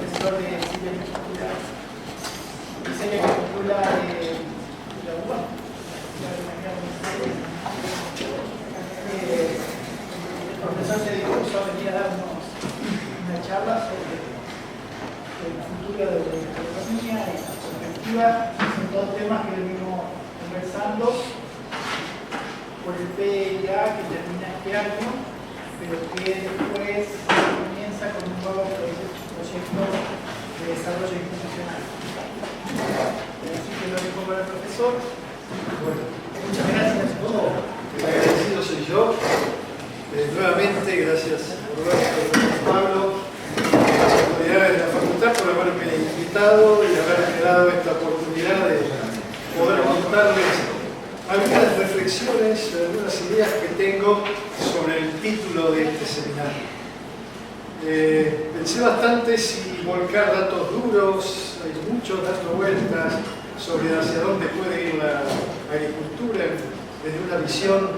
profesor de silvicultura de la UBA. El profesor se dispuso a venir a darnos una charla sobre el futuro de la economía y la perspectiva. Son dos temas que venimos conversando por el PIA que termina este año, pero que después comienza con un nuevo proyecto de desarrollo institucional. Así que lo dejo para el profesor. Bueno, Muchas gracias. El agradecido soy yo. Nuevamente, gracias Pablo, a las autoridades de la facultad por haberme invitado y haberme dado esta oportunidad de poder contarles algunas reflexiones, algunas ideas que tengo sobre el título de este seminario. Pensé bastante si volcar datos duros, hay muchos dando vueltas sobre hacia dónde puede ir la agricultura desde una visión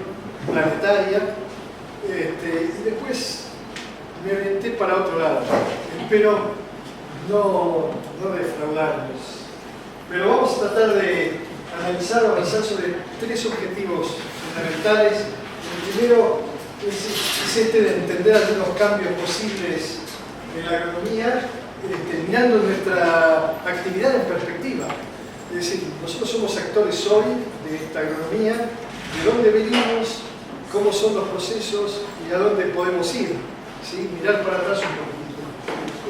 planetaria, y después me orienté para otro lado. Espero no defraudarlos. Pero vamos a tratar de analizar o avanzar sobre tres objetivos fundamentales. El primero es este de entender algunos cambios posibles en la agronomía, mirando nuestra actividad en perspectiva. Es decir, nosotros somos actores hoy de esta agronomía, de dónde venimos, cómo son los procesos y a dónde podemos ir. ¿Sí? Mirar para atrás un poquito.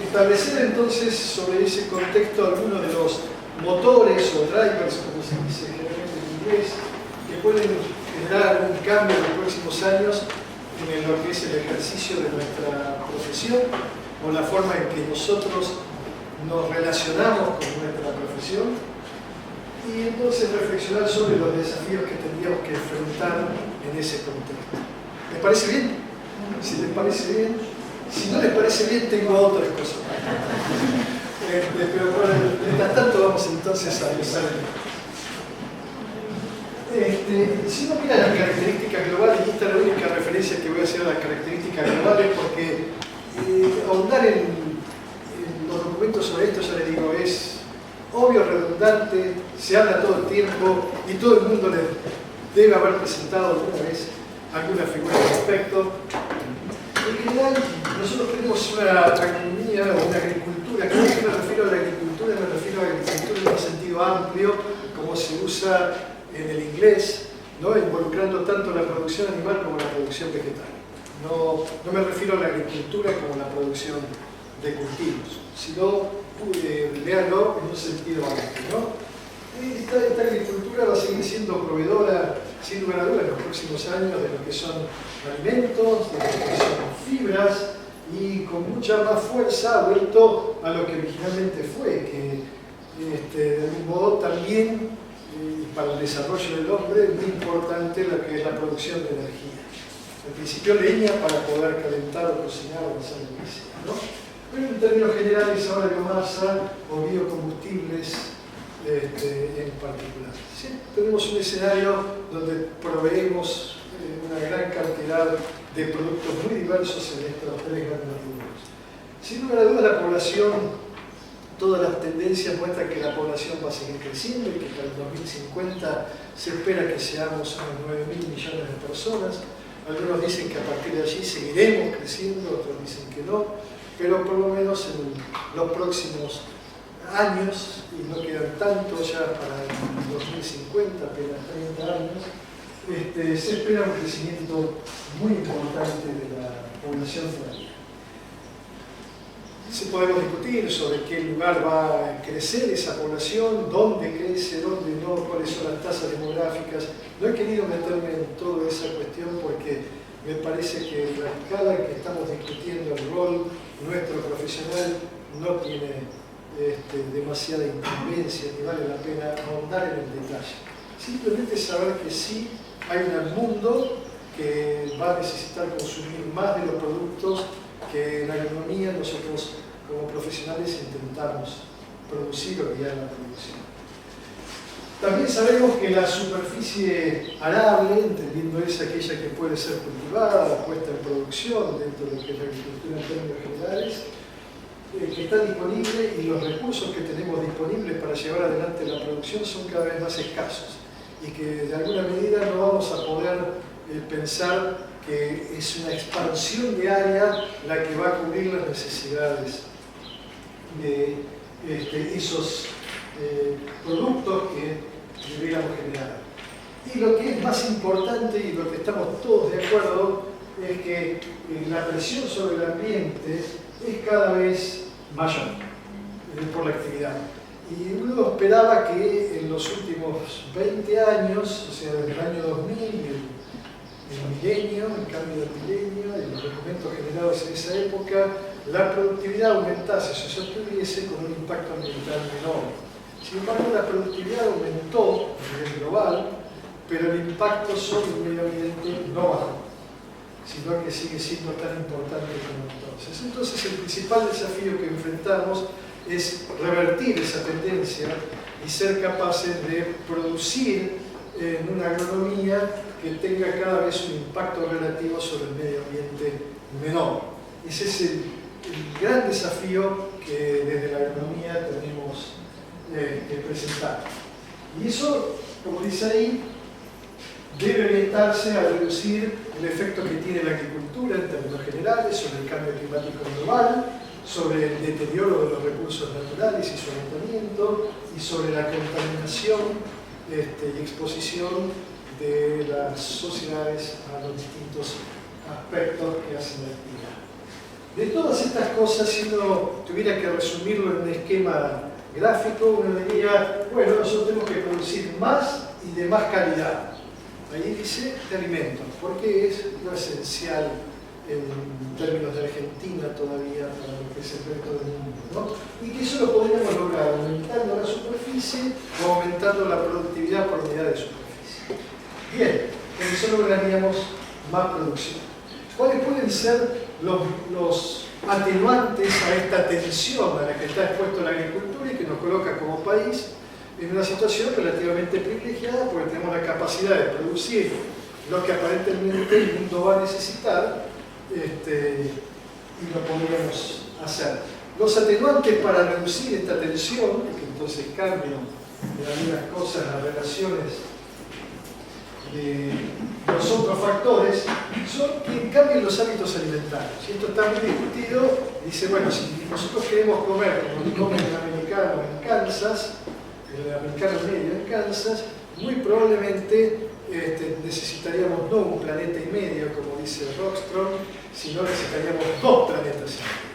Establecer entonces sobre ese contexto algunos de los motores o drivers, como se dice generalmente en inglés, que pueden generar un cambio en los próximos años en lo que es el ejercicio de nuestra profesión o la forma en que nosotros nos relacionamos con nuestra profesión, y entonces reflexionar sobre los desafíos que tendríamos que enfrentar en ese contexto. ¿Les parece bien? Si les parece bien. Si no les parece bien, tengo otras cosas. Pero mientras tanto vamos entonces a empezar. Si uno mira las características globales, y esta es la única referencia que voy a hacer a las características globales, porque ahondar en los documentos sobre esto, ya les digo, es obvio, redundante, se habla todo el tiempo y todo el mundo les debe haber presentado alguna vez alguna figura al respecto. En general, nosotros tenemos una agronomía o una agricultura. Cada vez que me refiero a la agricultura, me refiero a la agricultura en un sentido amplio, como se usa en el inglés, ¿no? Involucrando tanto la producción animal como la producción vegetal. No me refiero a la agricultura como la producción de cultivos, sino véanlo en un sentido amplio, ¿no? Esta agricultura va a seguir siendo proveedora, sin lugar a dudas, en los próximos años de lo que son alimentos, de lo que son fibras, y con mucha más fuerza ha vuelto a lo que originalmente fue, que de algún modo también para el desarrollo del hombre es muy importante lo que es la producción de energía. Al principio leña para poder calentar o cocinar o hacer lo que sea, ¿no? Pero en términos generales ahora biomasa o biocombustibles en particular. ¿Sí? Tenemos un escenario donde proveemos una gran cantidad de productos muy diversos en estos tres grandes rubros. Sin lugar a dudas, la población, todas las tendencias muestran que la población va a seguir creciendo y que para el 2050 se espera que seamos unos 9.000 millones de personas. Algunos dicen que a partir de allí seguiremos creciendo, otros dicen que no, pero por lo menos en los próximos años, y no quedan tanto ya para el 2050, apenas 30 años, se espera un crecimiento muy importante de la población planetaria. Podemos discutir sobre qué lugar va a crecer esa población, dónde crece, dónde no, cuáles son las tasas demográficas. No he querido meterme en toda esa cuestión porque me parece que la escala en que estamos discutiendo el rol nuestro profesional no tiene demasiada incumbencia, ni vale la pena ahondar en el detalle. Simplemente saber que sí hay un mundo que va a necesitar consumir más de los productos que en la agronomía nosotros como profesionales intentamos producir o guiar la producción. También sabemos que la superficie arable, entendiendo esa aquella que puede ser cultivada, puesta en producción dentro de lo que es la agricultura en términos generales, que está disponible y los recursos que tenemos disponibles para llevar adelante la producción son cada vez más escasos y que de alguna medida no vamos a poder pensar que es una expansión de área la que va a cubrir las necesidades de esos productos que deberíamos generar. Y lo que es más importante y lo que estamos todos de acuerdo es que la presión sobre el ambiente es cada vez mayor por la actividad. Y uno esperaba que en los últimos 20 años, o sea, desde el año 2000, el milenio, el cambio del milenio, y los documentos generados en esa época, la productividad aumentase, se sostuviese con un impacto ambiental menor. Sin embargo, la productividad aumentó a nivel global, pero el impacto sobre el medio ambiente no bajó, sino que sigue siendo tan importante como entonces. Entonces, el principal desafío que enfrentamos es revertir esa tendencia y ser capaces de producir en una agronomía que tenga cada vez un impacto relativo sobre el medio ambiente menor. Ese es el gran desafío que desde la agronomía tenemos que presentar. Y eso, como dice ahí, debe orientarse a reducir el efecto que tiene la agricultura en términos generales sobre el cambio climático global, sobre el deterioro de los recursos naturales y su agotamiento, y sobre la contaminación y exposición de las sociedades a los distintos aspectos que hacen la actividad. De todas estas cosas, si uno tuviera que resumirlo en un esquema gráfico, uno diría, bueno, nosotros tenemos que producir más y de más calidad. Ahí dice de alimentos, porque es lo esencial en términos de Argentina todavía para lo que es el resto del mundo, ¿no? Y que eso lo podríamos lograr aumentando la superficie o aumentando la productividad por unidad de superficie. Bien, con eso lograríamos más producción. ¿Cuáles pueden ser los atenuantes a esta tensión a la que está expuesto la agricultura y que nos coloca como país en una situación relativamente privilegiada porque tenemos la capacidad de producir lo que aparentemente el mundo va a necesitar y lo podríamos hacer? Los atenuantes para reducir esta tensión, que entonces cambian de algunas cosas las relaciones de los otros factores, son que cambien los hábitos alimentarios. Y esto está muy discutido. Dice, bueno, si nosotros queremos comer como come el americano en Kansas, el americano medio en Kansas, muy probablemente necesitaríamos no un planeta y medio, como dice Rockström, sino necesitaríamos 2 planetas y medio.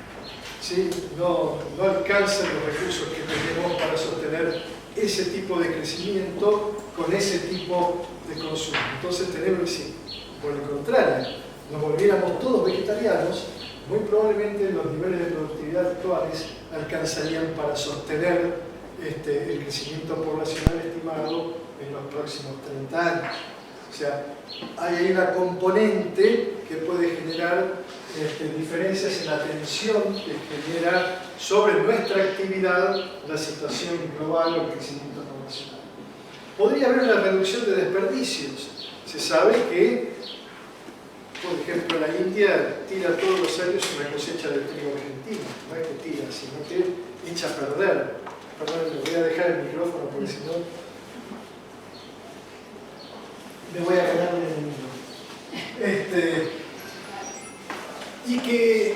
¿Sí? No alcanzan los recursos que tenemos para sostener ese tipo de crecimiento con ese tipo de consumo. Entonces tenemos que decir, por el contrario, nos volviéramos todos vegetarianos, muy probablemente los niveles de productividad actuales alcanzarían para sostener el crecimiento poblacional estimado en los próximos 30 años. O sea, hay ahí una componente que puede generar diferencias en la tensión que genera sobre nuestra actividad la situación global o el crecimiento poblacional. Podría haber una reducción de desperdicios. Se sabe que, por ejemplo, la India tira todos los años una cosecha de trigo argentino. No es que tira, sino que echa a perder. Perdón, le voy a dejar el micrófono porque si no me voy a ganar un enemigo. Y que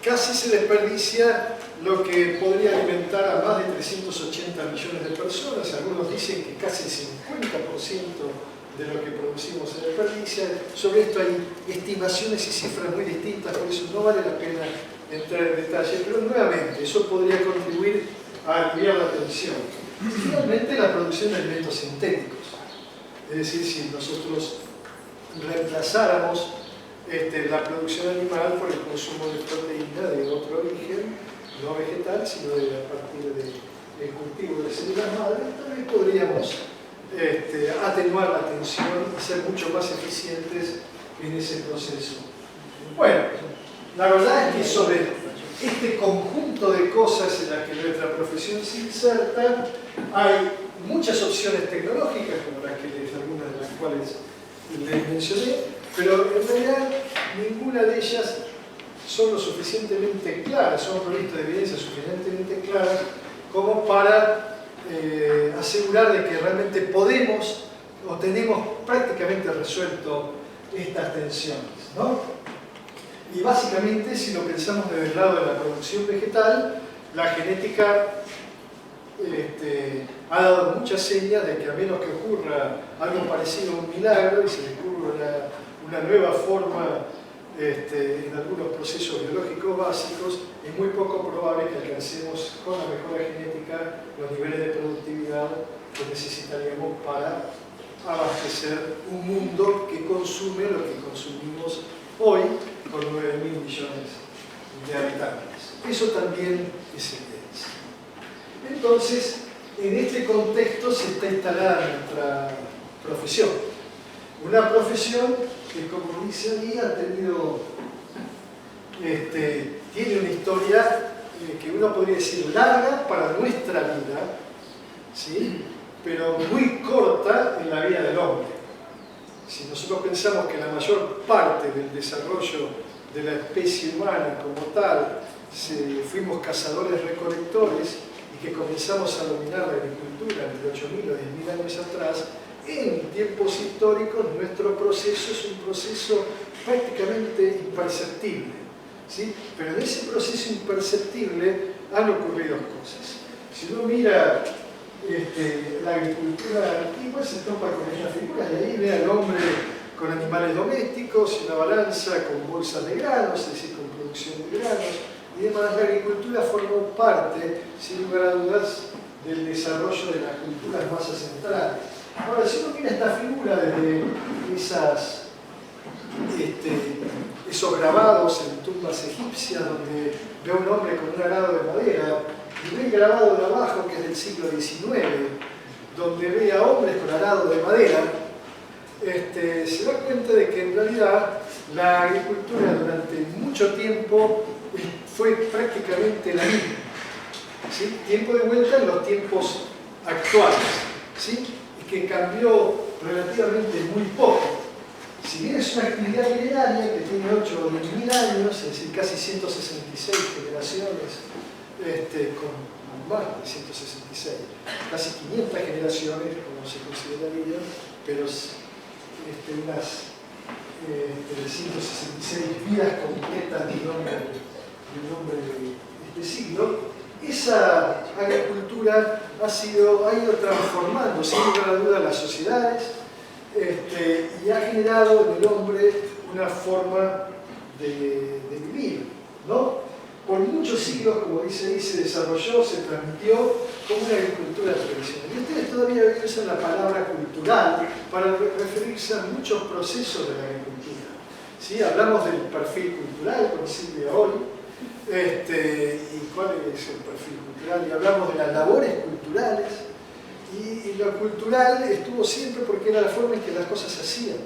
casi se desperdicia lo que podría alimentar a más de 380 millones de personas. Algunos dicen que casi el 50% de lo que producimos se desperdicia. Sobre esto hay estimaciones y cifras muy distintas, por eso no vale la pena entrar en detalle, pero nuevamente eso podría contribuir a aliviar la tensión. Finalmente, la producción de alimentos sintéticos. Es decir, si nosotros reemplazáramos la producción animal por el consumo de proteína de otro origen, no vegetal, sino a partir del cultivo de células madre, también podríamos atenuar la tensión y ser mucho más eficientes en ese proceso. Bueno, la verdad es que sobre este conjunto de cosas en las que nuestra profesión se inserta, hay muchas opciones tecnológicas, como algunas de las cuales les mencioné, pero en realidad ninguna de ellas son lo suficientemente claras, son provistas de evidencias suficientemente claras como para asegurar de que realmente podemos o tenemos prácticamente resuelto estas tensiones, ¿no? Y básicamente, si lo pensamos desde el lado de la producción vegetal, la genética ha dado muchas señas de que a menos que ocurra algo parecido a un milagro y se descubra una nueva forma en algunos procesos biológicos básicos, es muy poco probable que alcancemos con la mejora genética los niveles de productividad que necesitaríamos para abastecer un mundo que consume lo que consumimos hoy con 9.000 millones de habitantes. Eso también es evidencia. Entonces, en este contexto se está instalada nuestra profesión. Una profesión que, como dice ahí, ha tenido, tiene una historia que uno podría decir larga para nuestra vida, ¿sí? Pero muy corta en la vida del hombre. Si nosotros pensamos que la mayor parte del desarrollo de la especie humana como tal, fuimos cazadores-recolectores y que comenzamos a dominar la agricultura entre 8.000 o 10.000 años atrás, en tiempos históricos nuestro proceso es un proceso prácticamente imperceptible, ¿sí? Pero en ese proceso imperceptible han ocurrido cosas. Si uno mira la agricultura antigua, se topa con estas figuras y ahí ve al hombre con animales domésticos y una balanza con bolsas de granos, es decir, con producción de granos y demás. La agricultura formó parte, sin lugar a dudas, del desarrollo de las culturas más centrales. Ahora, si uno mira esta figura desde esos grabados en tumbas egipcias, donde ve a un hombre con un arado de madera, y ve el grabado de abajo, que es del siglo XIX, donde ve a hombres con arado de madera, se da cuenta de que en realidad la agricultura durante mucho tiempo fue prácticamente la misma, ¿sí? Tiempo de vuelta en los tiempos actuales, ¿sí? Y que cambió relativamente muy poco. Si bien es una actividad milenaria que tiene 8 o 10.000 años, es decir, casi 166 generaciones, con más de 166, casi 500 generaciones, como se consideraría, pero unas 166 vidas completas del hombre de este siglo. Esa agricultura ha ido transformando, sin lugar a dudas, las sociedades y ha generado en el hombre una forma de vivir, ¿no? Por muchos siglos, como dice ahí, se desarrolló, se transmitió como una agricultura tradicional. Y ustedes todavía usan la palabra cultural para referirse a muchos procesos de la agricultura, ¿sí? Hablamos del perfil cultural con Silvia hoy, y cuál es el perfil cultural, y hablamos de las labores culturales, y lo cultural estuvo siempre porque era la forma en que las cosas se hacían,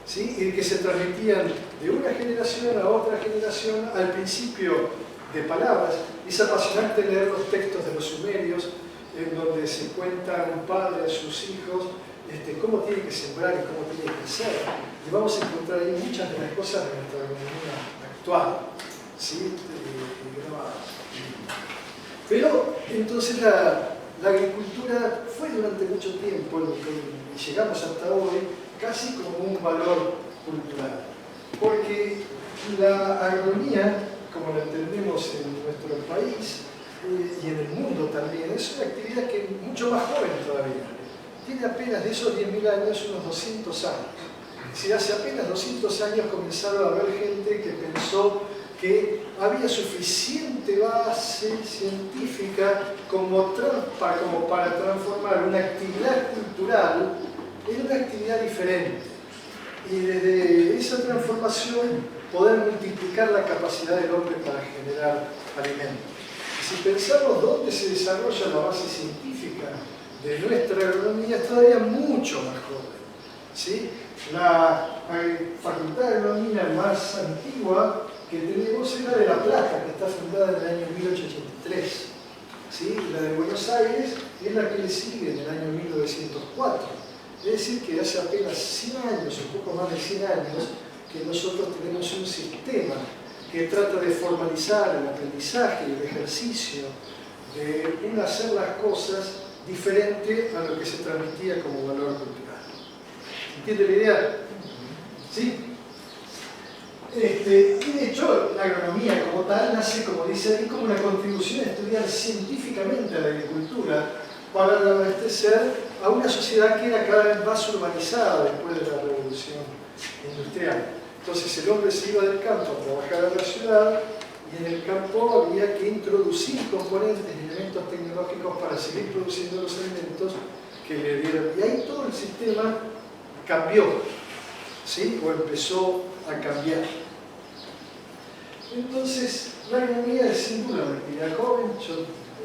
¿sí? Y que se transmitían de una generación a otra generación, al principio de palabras. Es apasionante leer los textos de los sumerios, en donde se cuenta un padre a sus hijos cómo tiene que sembrar y cómo tiene que hacer. Y vamos a encontrar ahí muchas de las cosas de nuestra economía actual, ¿sí? Pero entonces la agricultura fue durante mucho tiempo, y llegamos hasta hoy, casi como un valor cultural. Porque la agronomía, como la entendemos en nuestro país y en el mundo también, es una actividad que es mucho más joven todavía. Tiene apenas de esos 10.000 años unos 200 años. Si hace apenas 200 años comenzaron a haber gente que pensó que había suficiente base científica como para transformar una actividad cultural en una actividad diferente. Y desde esa transformación poder multiplicar la capacidad del hombre para generar alimentos. Y si pensamos dónde se desarrolla la base científica de nuestra agronomía, es todavía mucho más joven, ¿sí? La Facultad de Agronomía más antigua que tenemos es la de La Plata, que está fundada en el año 1883. ¿Sí? La de Buenos Aires es la que le sigue en el año 1904. Es decir, que hace apenas 100 años, un poco más de 100 años, que nosotros tenemos un sistema que trata de formalizar el aprendizaje y el ejercicio de un hacer las cosas diferente a lo que se transmitía como valor cultural. ¿Entiende la idea? ¿Sí? Y de hecho, la agronomía como tal nace, como dice ahí, como una contribución a estudiar científicamente a la agricultura para abastecer a una sociedad que era cada vez más urbanizada después de la revolución industrial. Entonces el hombre se iba del campo a trabajar a la ciudad y en el campo había que introducir componentes y elementos tecnológicos para seguir produciendo los alimentos que le dieron. Y ahí todo el sistema cambió, ¿sí? O empezó a cambiar. Entonces, la agronomía es sin duda una actividad joven. Yo,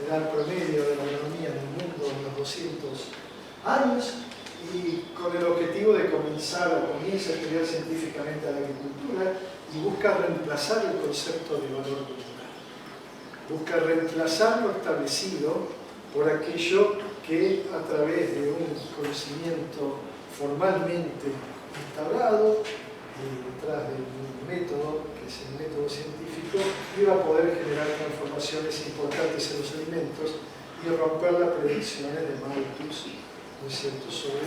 la edad promedio de la agronomía en el mundo, unos 200 años, y con el objetivo de comienza a estudiar científicamente a la agricultura y busca reemplazar el concepto de valor cultural. Busca reemplazar lo establecido por aquello que a través de un conocimiento formalmente instaurado detrás de un método, que es el método científico, iba a poder generar transformaciones importantes en los alimentos y romper las predicciones de Malthus, ¿no es cierto?, sobre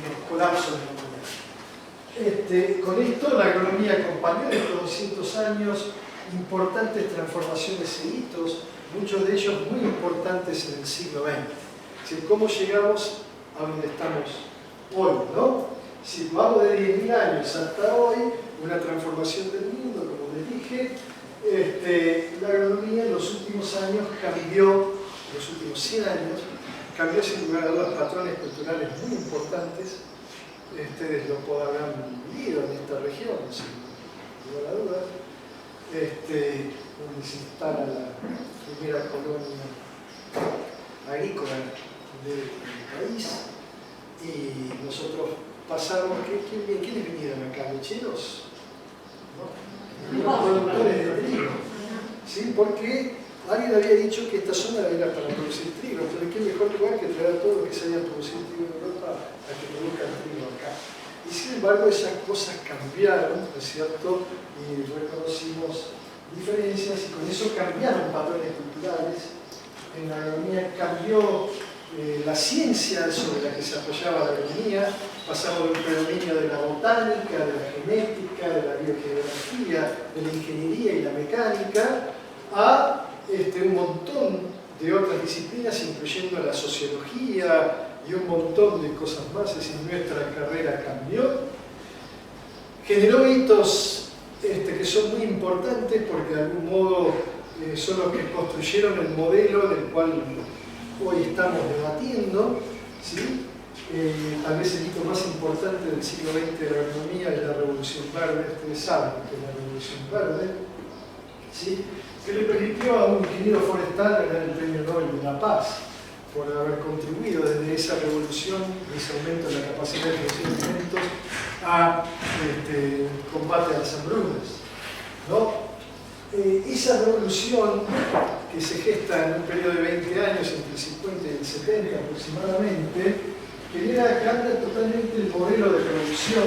los colapsos de la humanidad. Con esto la agronomía acompañó en estos 200 años importantes transformaciones e hitos, muchos de ellos muy importantes en el siglo XX. Es decir, cómo llegamos a donde estamos hoy, ¿no? Situado de 10.000 años hasta hoy, una transformación del mundo, como les dije. La agronomía en los últimos años cambió, en los últimos 100 años, cambió sin lugar a dudas patrones culturales muy importantes. Ustedes lo habrán vivido en esta región, sin lugar a dudas. Donde se instala la primera colonia agrícola del país. Y nosotros pasamos, ¿quiénes vinieron acá? ¿Lecheros? ¿No? Los productores de trigo. ¿Sí? Porque alguien había dicho que esta zona era para producir trigo. Entonces, ¿qué mejor lugar que traer a todo lo que se haya producido trigo en Europa a que produzcan trigo acá? Y sin embargo, esas cosas cambiaron, ¿no es cierto? Y reconocimos diferencias y con eso cambiaron patrones culturales. En la agronomía cambió la ciencia sobre la que se apoyaba la agronomía, pasamos de un predominio de la botánica, de la genética, de la biogeografía, de la ingeniería y la mecánica, a un montón de otras disciplinas, incluyendo la sociología y un montón de cosas más. Es decir, nuestra carrera cambió, generó hitos que son muy importantes porque de algún modo son los que construyeron el modelo del cual hoy estamos debatiendo, ¿sí? Tal vez el hito más importante del siglo XX de la agronomía es la Revolución Verde. Ustedes saben que es la Revolución Verde, ¿sí? Que le permitió a un ingeniero forestal ganar el Premio Nobel de la Paz por haber contribuido desde esa revolución, ese aumento de la capacidad de producir alimentos, a combate a las hambrunas, ¿no? Esa revolución que se gesta en un periodo de 20 años, entre el 50 y el 70 aproximadamente, cambia totalmente el modelo de producción,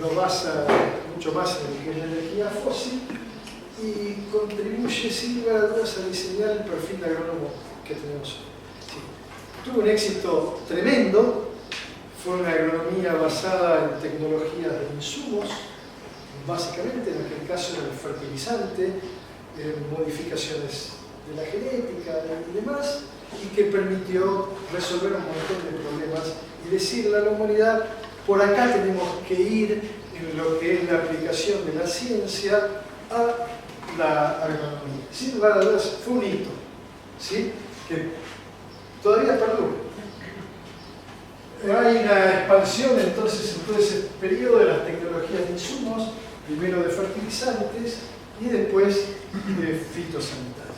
lo basa mucho más en lo que es la energía fósil y contribuye sin lugar a dudas a diseñar el perfil de agrónomo que tenemos hoy. Sí. Tuvo un éxito tremendo, fue una agronomía basada en tecnologías de insumos, básicamente en aquel caso era el fertilizante, modificaciones de la genética y demás, y que permitió resolver un montón de problemas y decirle a la humanidad, por acá tenemos que ir en lo que es la aplicación de la ciencia a la agronomía. Sin lugar a dudas, fue un hito, ¿sí? Que todavía perdura. Hay una expansión entonces en todo ese periodo de las tecnologías de insumos, primero de fertilizantes y después de fitosanitarios.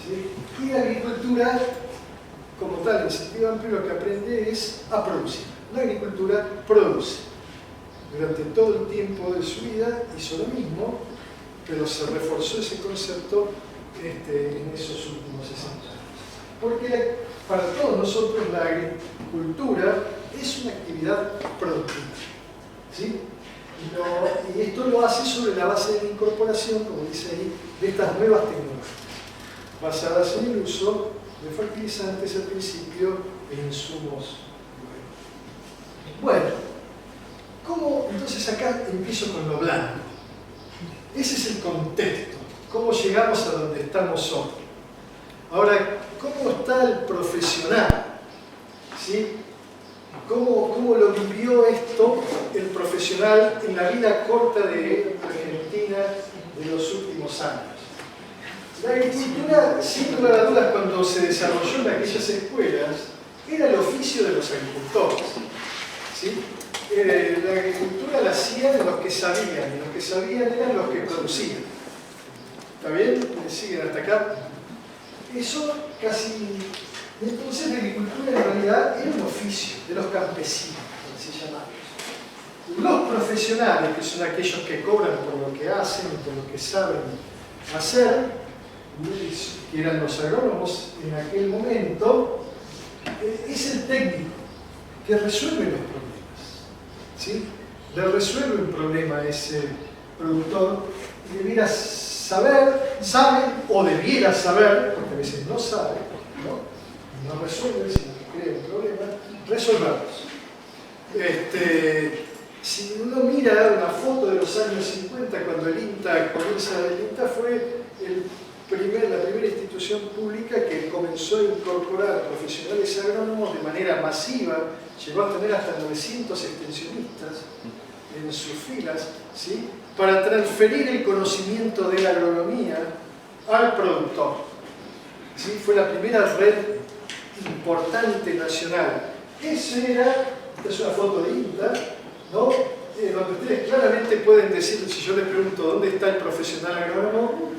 ¿Sí? Y la agricultura, como tal, en sentido amplio, lo que aprende es a producir. La agricultura produce. Durante todo el tiempo de su vida hizo lo mismo, pero se reforzó ese concepto en esos últimos 60 años. Porque para todos nosotros la agricultura es una actividad productiva. ¿Sí? Y esto lo hace sobre la base de la incorporación, como dice ahí, de estas nuevas tecnologías, basadas en el uso de fertilizantes al principio e insumos nuevos. Bueno, ¿cómo? Entonces acá empiezo con lo blanco. Ese es el contexto, cómo llegamos a donde estamos hoy. Ahora, ¿cómo está el profesional? ¿Sí? ¿Cómo lo vivió esto el profesional en la vida corta de Argentina de los últimos años? La agricultura, sin lugar a dudas, cuando se desarrolló en aquellas escuelas, era el oficio de los agricultores. ¿Sí? La agricultura la hacían los que sabían, y los que sabían eran los que producían. ¿Está bien? ¿Me siguen hasta acá? Eso casi... Entonces la agricultura en realidad era un oficio de los campesinos, así llamados. Los profesionales, que son aquellos que cobran por lo que hacen, por lo que saben hacer, que eran los agrónomos en aquel momento, es el técnico que resuelve los problemas. ¿Sí? Le resuelve un problema a ese productor y debiera saber, sabe o debiera saber, porque a veces no sabe, ¿no? No resuelve, sino que crea un problema, resolverlos. Si uno mira una foto de los años 50, cuando el INTA comienza, el INTA fue la primera institución pública que comenzó a incorporar profesionales agrónomos de manera masiva, llegó a tener hasta 900 extensionistas en sus filas, ¿sí? Para transferir el conocimiento de la agronomía al productor. ¿Sí? Fue la primera red importante nacional. Esta es una foto de INTA, ¿no? Donde ustedes claramente pueden decir, si yo les pregunto dónde está el profesional agrónomo,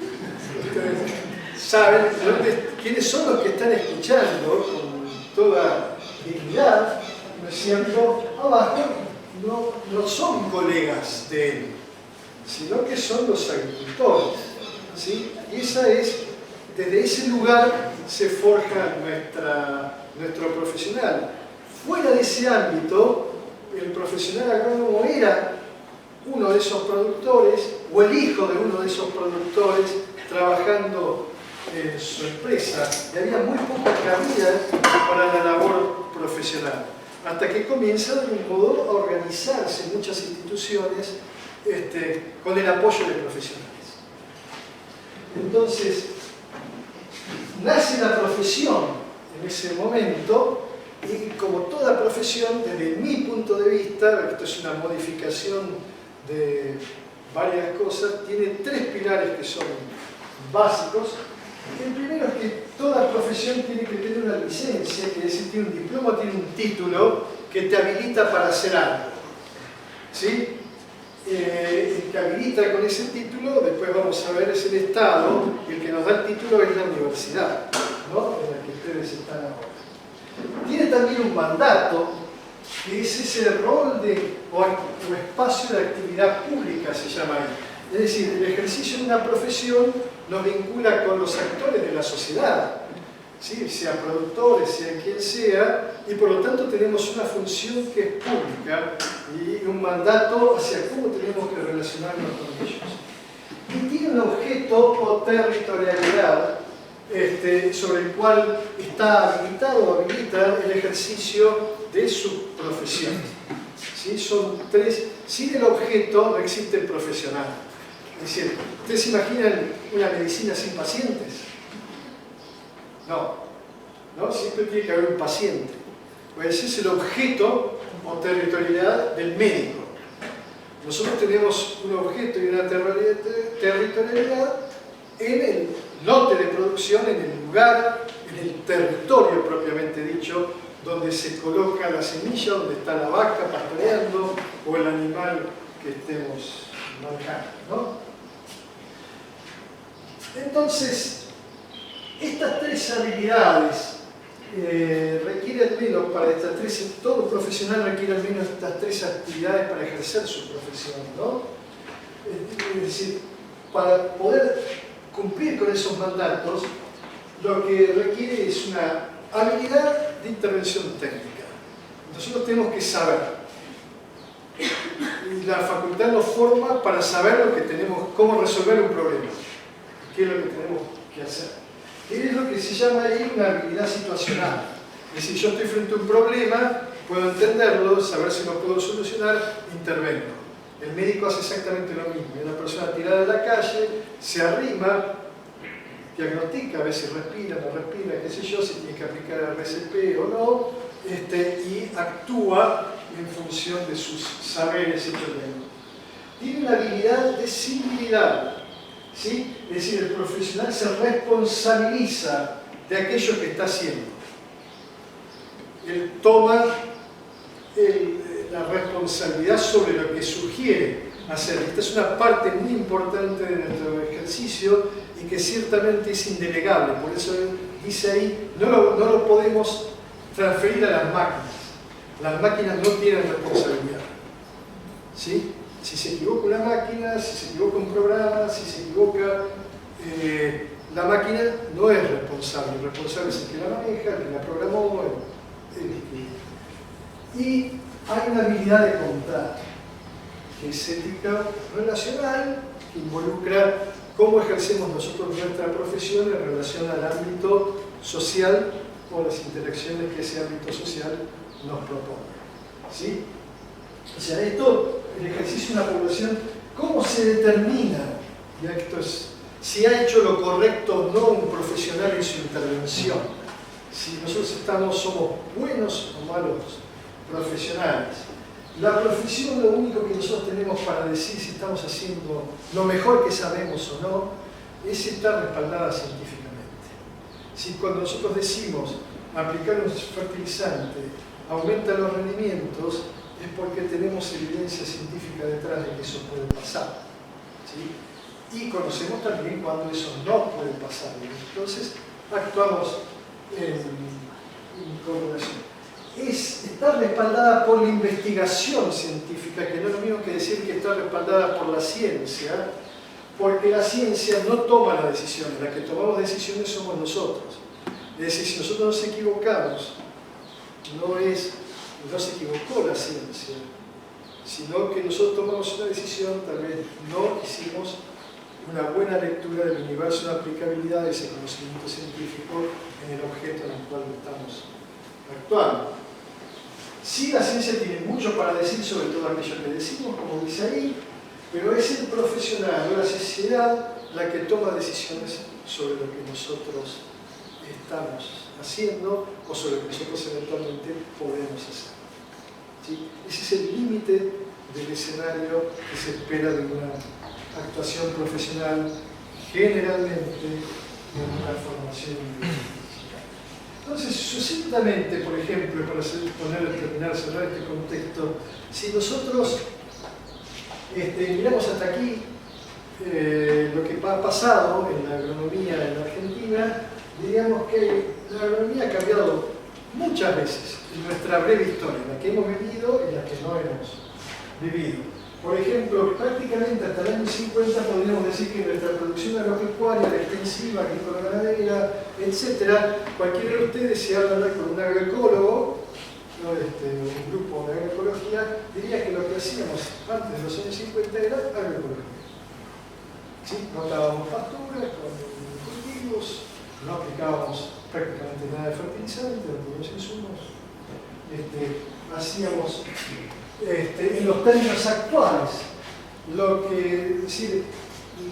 ustedes saben quiénes son los que están escuchando con toda dignidad, ¿no es cierto? Abajo no son colegas de él, sino que son los agricultores, ¿sí? Y desde ese lugar se forja nuestro profesional. Fuera de ese ámbito, el profesional agrónomo era uno de esos productores o el hijo de uno de esos productores trabajando en su empresa, y había muy poca cabida para la labor profesional, hasta que comienza de algún modo a organizarse muchas instituciones con el apoyo de profesionales. Entonces, nace la profesión en ese momento, y como toda profesión, desde mi punto de vista, esto es una modificación de varias cosas, tiene tres pilares que son básicos. El primero es que toda profesión tiene que tener una licencia, que es decir, tiene un diploma, tiene un título que te habilita para hacer algo. ¿Sí? El que habilita con ese título, después vamos a ver, es el Estado, y el que nos da el título es la universidad, ¿no? En la que ustedes están ahora. Tiene también un mandato, que es ese rol o espacio de actividad pública, se llama ahí. Es decir, el ejercicio de una profesión nos vincula con los actores de la sociedad, ¿sí? Sea productores, sea quien sea, y por lo tanto tenemos una función que es pública y un mandato hacia cómo tenemos que relacionarnos con ellos. Y tiene un objeto o territorialidad sobre el cual está habilitado o habilita el ejercicio de su profesión. ¿Sí? Son tres. Sin el objeto no existe el profesional. Es decir, ¿ustedes se imaginan una medicina sin pacientes? No. Siempre tiene que haber un paciente. Pues ese es el objeto o territorialidad del médico. Nosotros tenemos un objeto y una territorialidad en el lote de producción, en el lugar, en el territorio propiamente dicho, donde se coloca la semilla, donde está la vaca pastoreando o el animal que estemos manejando, ¿no? Entonces, estas tres habilidades requieren al menos todo profesional requiere al menos estas tres actividades para ejercer su profesión, ¿no? Es decir, para poder cumplir con esos mandatos, lo que requiere es una habilidad de intervención técnica. Nosotros tenemos que saber. Y la facultad nos forma para saber lo que tenemos, cómo resolver un problema. ¿Qué es lo que tenemos que hacer? Es lo que se llama ahí una habilidad situacional. Es decir, yo estoy frente a un problema, puedo entenderlo, saber si lo puedo solucionar, intervengo. El médico hace exactamente lo mismo. Hay una persona tirada de la calle, se arrima, diagnostica, a ver si respira, no respira, qué sé yo, si tiene que aplicar el RCP o no, y actúa en función de sus saberes hechos de. Tiene una habilidad de civilidad, ¿sí? Es decir, el profesional se responsabiliza de aquello que está haciendo. Él toma la responsabilidad sobre lo que sugiere hacer. Esta es una parte muy importante de nuestro ejercicio y que ciertamente es indelegable. Por eso dice ahí, no lo podemos transferir a las máquinas. Las máquinas no tienen responsabilidad. ¿Sí? Si se equivoca una máquina, si se equivoca un programa, si se equivoca la máquina, no es responsable. El responsable es el que la maneja, el que la programó, y hay una habilidad de contar, que es ética relacional, que involucra cómo ejercemos nosotros nuestra profesión en relación al ámbito social o las interacciones que ese ámbito social nos propone. ¿Sí? O sea, esto, el ejercicio de una población, ¿cómo se determina? Ya esto es, si ha hecho lo correcto o no un profesional en su intervención. Si nosotros somos buenos o malos profesionales. La profesión, lo único que nosotros tenemos para decir si estamos haciendo lo mejor que sabemos o no, es estar respaldada científicamente. Si cuando nosotros decimos aplicar un fertilizante aumenta los rendimientos, es porque tenemos evidencia científica detrás de que eso puede pasar. ¿Sí? Y conocemos también cuando eso no puede pasar. Entonces, actuamos en correlación. Está respaldada por la investigación científica, que no es lo mismo que decir que está respaldada por la ciencia, porque la ciencia no toma las decisiones, la que tomamos decisiones somos nosotros. Es decir, si nosotros nos equivocamos, no se equivocó la ciencia, sino que nosotros tomamos una decisión, tal vez no hicimos una buena lectura del universo, una aplicabilidad de ese conocimiento científico en el objeto en el cual estamos actuando. Sí, la ciencia tiene mucho para decir sobre todo aquello que decimos, como dice ahí, pero es el profesional o la sociedad la que toma decisiones sobre lo que nosotros estamos haciendo o sobre lo que nosotros eventualmente podemos hacer. ¿Sí? Ese es el límite del escenario que se espera de una actuación profesional, generalmente en una formación científica. Entonces, sucintamente, por ejemplo, para cerrar este contexto, si nosotros miramos hasta aquí lo que ha pasado en la agronomía en la Argentina, diríamos que la agronomía ha cambiado muchas veces en nuestra breve historia, en la que hemos vivido y en la que no hemos vivido. Por ejemplo, prácticamente hasta el año 50 podríamos decir que nuestra producción agropecuaria, la extensiva, agrícola-ganadera, etc., cualquiera de ustedes, si hablan con un agroecólogo, ¿no? Un grupo de agroecología, diría que lo que hacíamos antes de los años 50 era agroecología. ¿Sí? No dábamos pasturas con cultivos, no aplicábamos prácticamente nada de fertilizante, no teníamos insumos, hacíamos en los términos actuales lo que, es decir,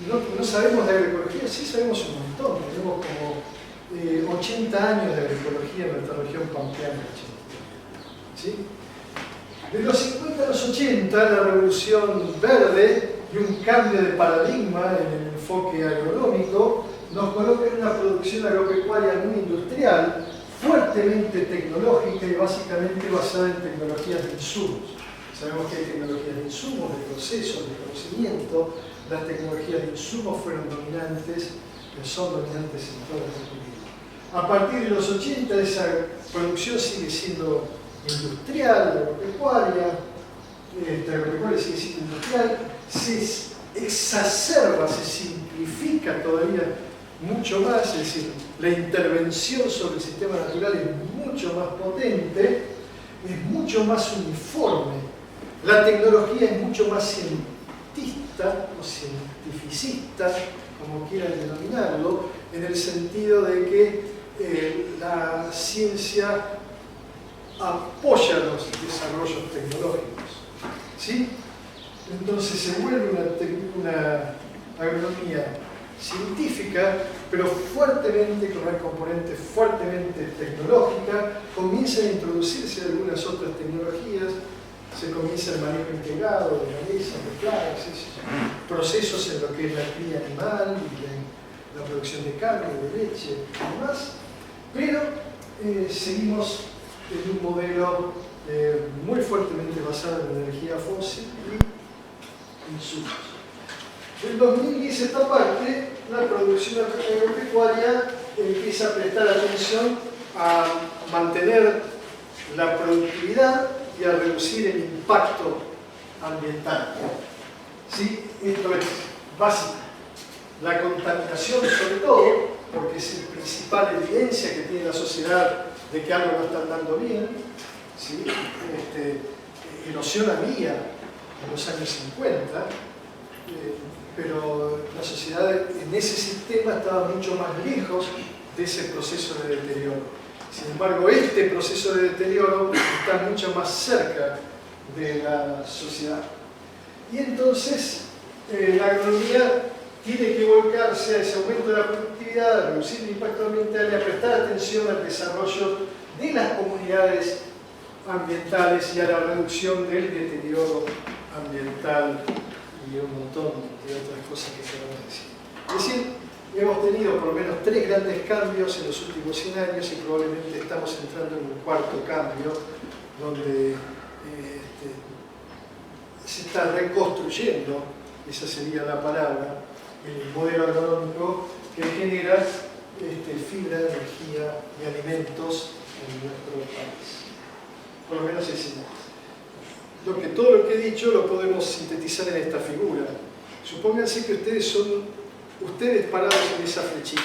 no sabemos de agroecología, sí sabemos un montón, tenemos como 80 años de agroecología en nuestra región pampeana. ¿Sí? De los 50 a los 80, la revolución verde y un cambio de paradigma en el enfoque agronómico nos coloca en una producción agropecuaria muy industrial, fuertemente tecnológica y básicamente basada en tecnologías de insumos. Sabemos que hay tecnologías de insumos, de procesos, de conocimiento. Las tecnologías de insumos fueron dominantes, son dominantes en toda la Argentina. A partir de los 80, esa producción sigue siendo industrial, agropecuaria, sigue siendo industrial, se exacerba, se simplifica todavía mucho más, es decir, la intervención sobre el sistema natural es mucho más potente. es mucho más uniforme, la tecnología es mucho más cientista o cientificista, como quieran denominarlo, en el sentido de que la ciencia apoya los desarrollos tecnológicos, ¿sí? Entonces se vuelve una agronomía científica, pero fuertemente, con una componente fuertemente tecnológica. Comienzan a introducirse algunas otras tecnologías, se comienza el manejo integrado de malezas, de plagas, procesos en lo que es la cría animal y la producción de carne, de leche y demás, pero seguimos en un modelo muy fuertemente basado en la energía fósil y insumos. En 2010 esta parte, la producción agropecuaria empieza a prestar atención a mantener la productividad y a reducir el impacto ambiental. ¿Sí? Esto es básico. La contaminación, sobre todo, porque es la principal evidencia que tiene la sociedad de que algo no está andando bien. ¿Sí? Erosión había en los años 50, pero la sociedad en ese sistema estaba mucho más lejos de ese proceso de deterioro. Sin embargo, este proceso de deterioro está mucho más cerca de la sociedad. Y entonces, la agronomía tiene que volcarse a ese aumento de la productividad, a reducir el impacto ambiental y a prestar atención al desarrollo de las comunidades ambientales y a la reducción del deterioro ambiental y un montón de otras cosas que queremos decir. Es decir, hemos tenido por lo menos 3 grandes cambios en los últimos 100 años y probablemente estamos entrando en un cuarto cambio donde se está reconstruyendo, esa sería la palabra, el modelo agronómico que genera fibra, energía y alimentos en nuestro país. Por lo menos es todo lo que he dicho lo podemos sintetizar en esta figura. Supónganse que ustedes parados en esa flechita,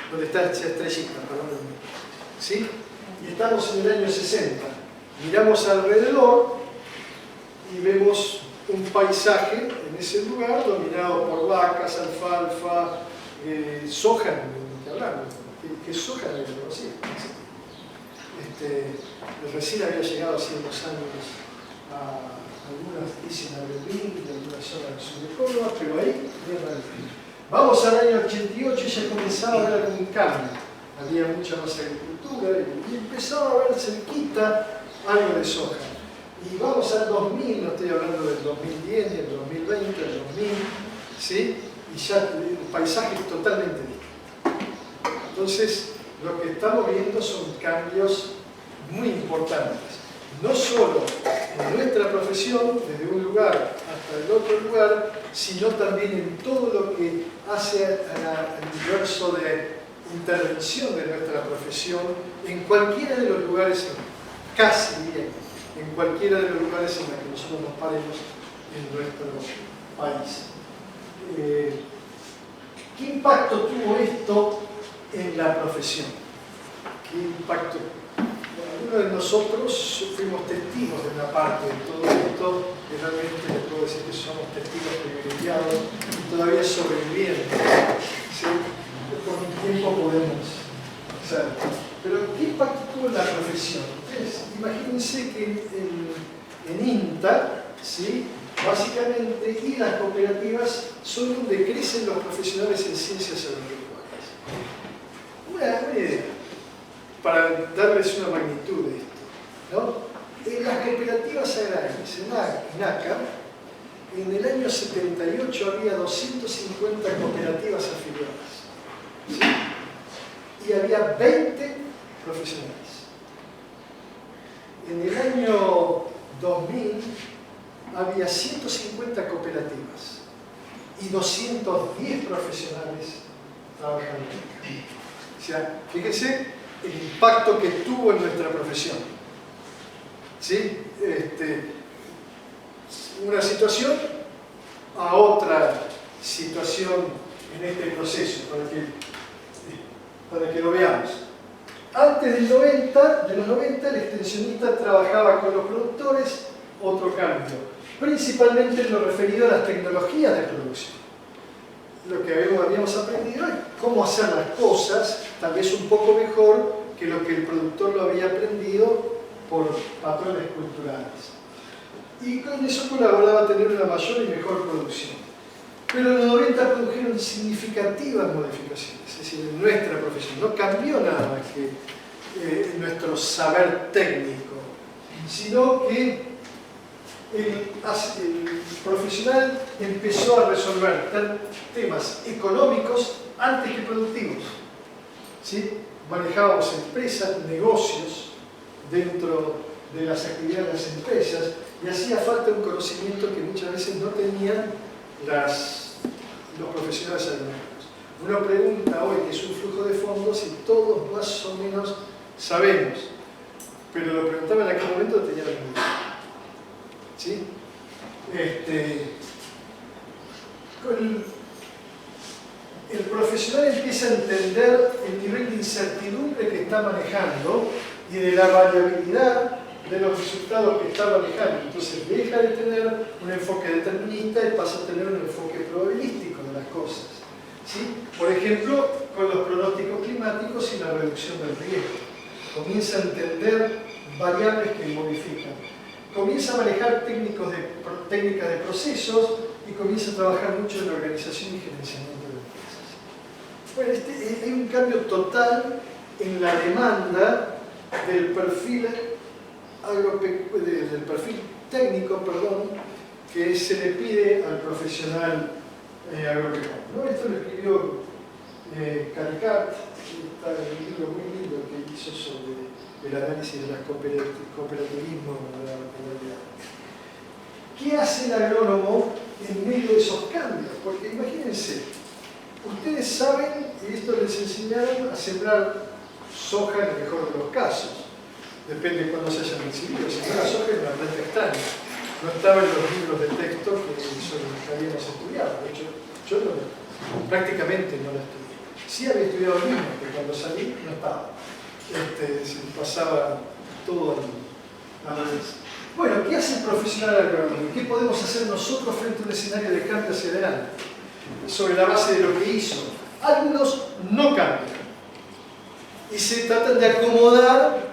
donde está esa estrellita, ¿sí? Y estamos en el año 60. Miramos alrededor y vemos un paisaje en ese lugar dominado por vacas, alfalfa, soja, ni que hablar, que soja no lo conocía. Recién había llegado hace unos años a algunas dicen a Berlín y algunas zonas del sur de Córdoba, pero ahí vamos al año 88 y ya comenzaba a haber algún cambio. Había mucha más agricultura y empezaba a ver cerquita algo de soja. Y vamos al 2000, no estoy hablando del 2010, ni del 2020, del 2000, ¿sí? Y ya el paisaje es totalmente distinto. Entonces, lo que estamos viendo son cambios muy importantes. No solo en nuestra profesión, desde un lugar hasta el otro lugar, sino también en todo lo que hace al universo de intervención de nuestra profesión en cualquiera de los lugares, casi bien, en cualquiera de los lugares en los que nosotros nos paremos en nuestro país. ¿Qué impacto tuvo esto en la profesión? ¿Qué impacto? Algunos de nosotros fuimos testigos de una parte de todo esto, y realmente les puedo decir que somos testigos privilegiados y todavía sobrevivientes. ¿Sí? Por un tiempo podemos hacer. Pero ¿qué impacto tuvo en la profesión? Ustedes imagínense que en INTA, ¿sí? Básicamente, y las cooperativas son donde crecen los profesionales en ciencias agropecuarias. Una idea, para darles una magnitud de esto, ¿no? En las cooperativas agrarias, en ACA, en el año 78 había 250 cooperativas afiliadas, ¿sí? Y había 20 profesionales. En el año 2000 había 150 cooperativas y 210 profesionales trabajando. O sea, fíjense el impacto que tuvo en nuestra profesión. ¿Sí? Una situación a otra situación en este proceso, para que lo veamos. Antes de los 90, el extensionista trabajaba con los productores, otro cambio, principalmente en lo referido a las tecnologías de producción. Lo que habíamos aprendido es cómo hacer las cosas, tal vez un poco mejor que lo que el productor lo había aprendido por patrones culturales. Y con eso colaboraba a tener una mayor y mejor producción. Pero en los 90 produjeron significativas modificaciones, es decir, en nuestra profesión. No cambió nada más que nuestro saber técnico, sino que el profesional empezó a resolver temas económicos antes que productivos. ¿Sí? Manejábamos empresas, negocios dentro de las actividades de las empresas y hacía falta un conocimiento que muchas veces no tenían los profesionales agronómicos. Uno pregunta hoy qué es un flujo de fondos y todos más o menos sabemos, pero lo preguntaba en aquel momento no tenía la misma idea. ¿Sí? El profesional empieza a entender el nivel de incertidumbre que está manejando y de la variabilidad de los resultados que está manejando. Entonces deja de tener un enfoque determinista y pasa a tener un enfoque probabilístico de las cosas. ¿Sí? Por ejemplo, con los pronósticos climáticos y la reducción del riesgo. Comienza a entender variables que modifican. Comienza a manejar técnicas de procesos y comienza a trabajar mucho en la organización y gerenciamiento de empresas. Bueno, hay un cambio total en la demanda del perfil técnico, que se le pide al profesional agropecuario, ¿no? Esto lo escribió Caricat, está en un libro muy lindo que hizo sobre el análisis de las cooperativismo de la ruralidad. ¿Qué hace el agrónomo en medio de esos cambios? Porque imagínense, ustedes saben, y esto les enseñaron, a sembrar soja en el mejor de los casos. Depende de cuándo se hayan recibido. Sembrar soja es una planta extraña. No estaba en los libros de texto que habíamos estudiado. De hecho, yo prácticamente no la estudié. Sí había estudiado el mismo, que cuando salí no estaba. Se pasaba todo a la vez. Bueno, ¿qué hace el profesional agrónomo? ¿Qué podemos hacer nosotros frente a un escenario de cambio hacia adelante? Sobre la base de lo que hizo. Algunos no cambian y se tratan de acomodar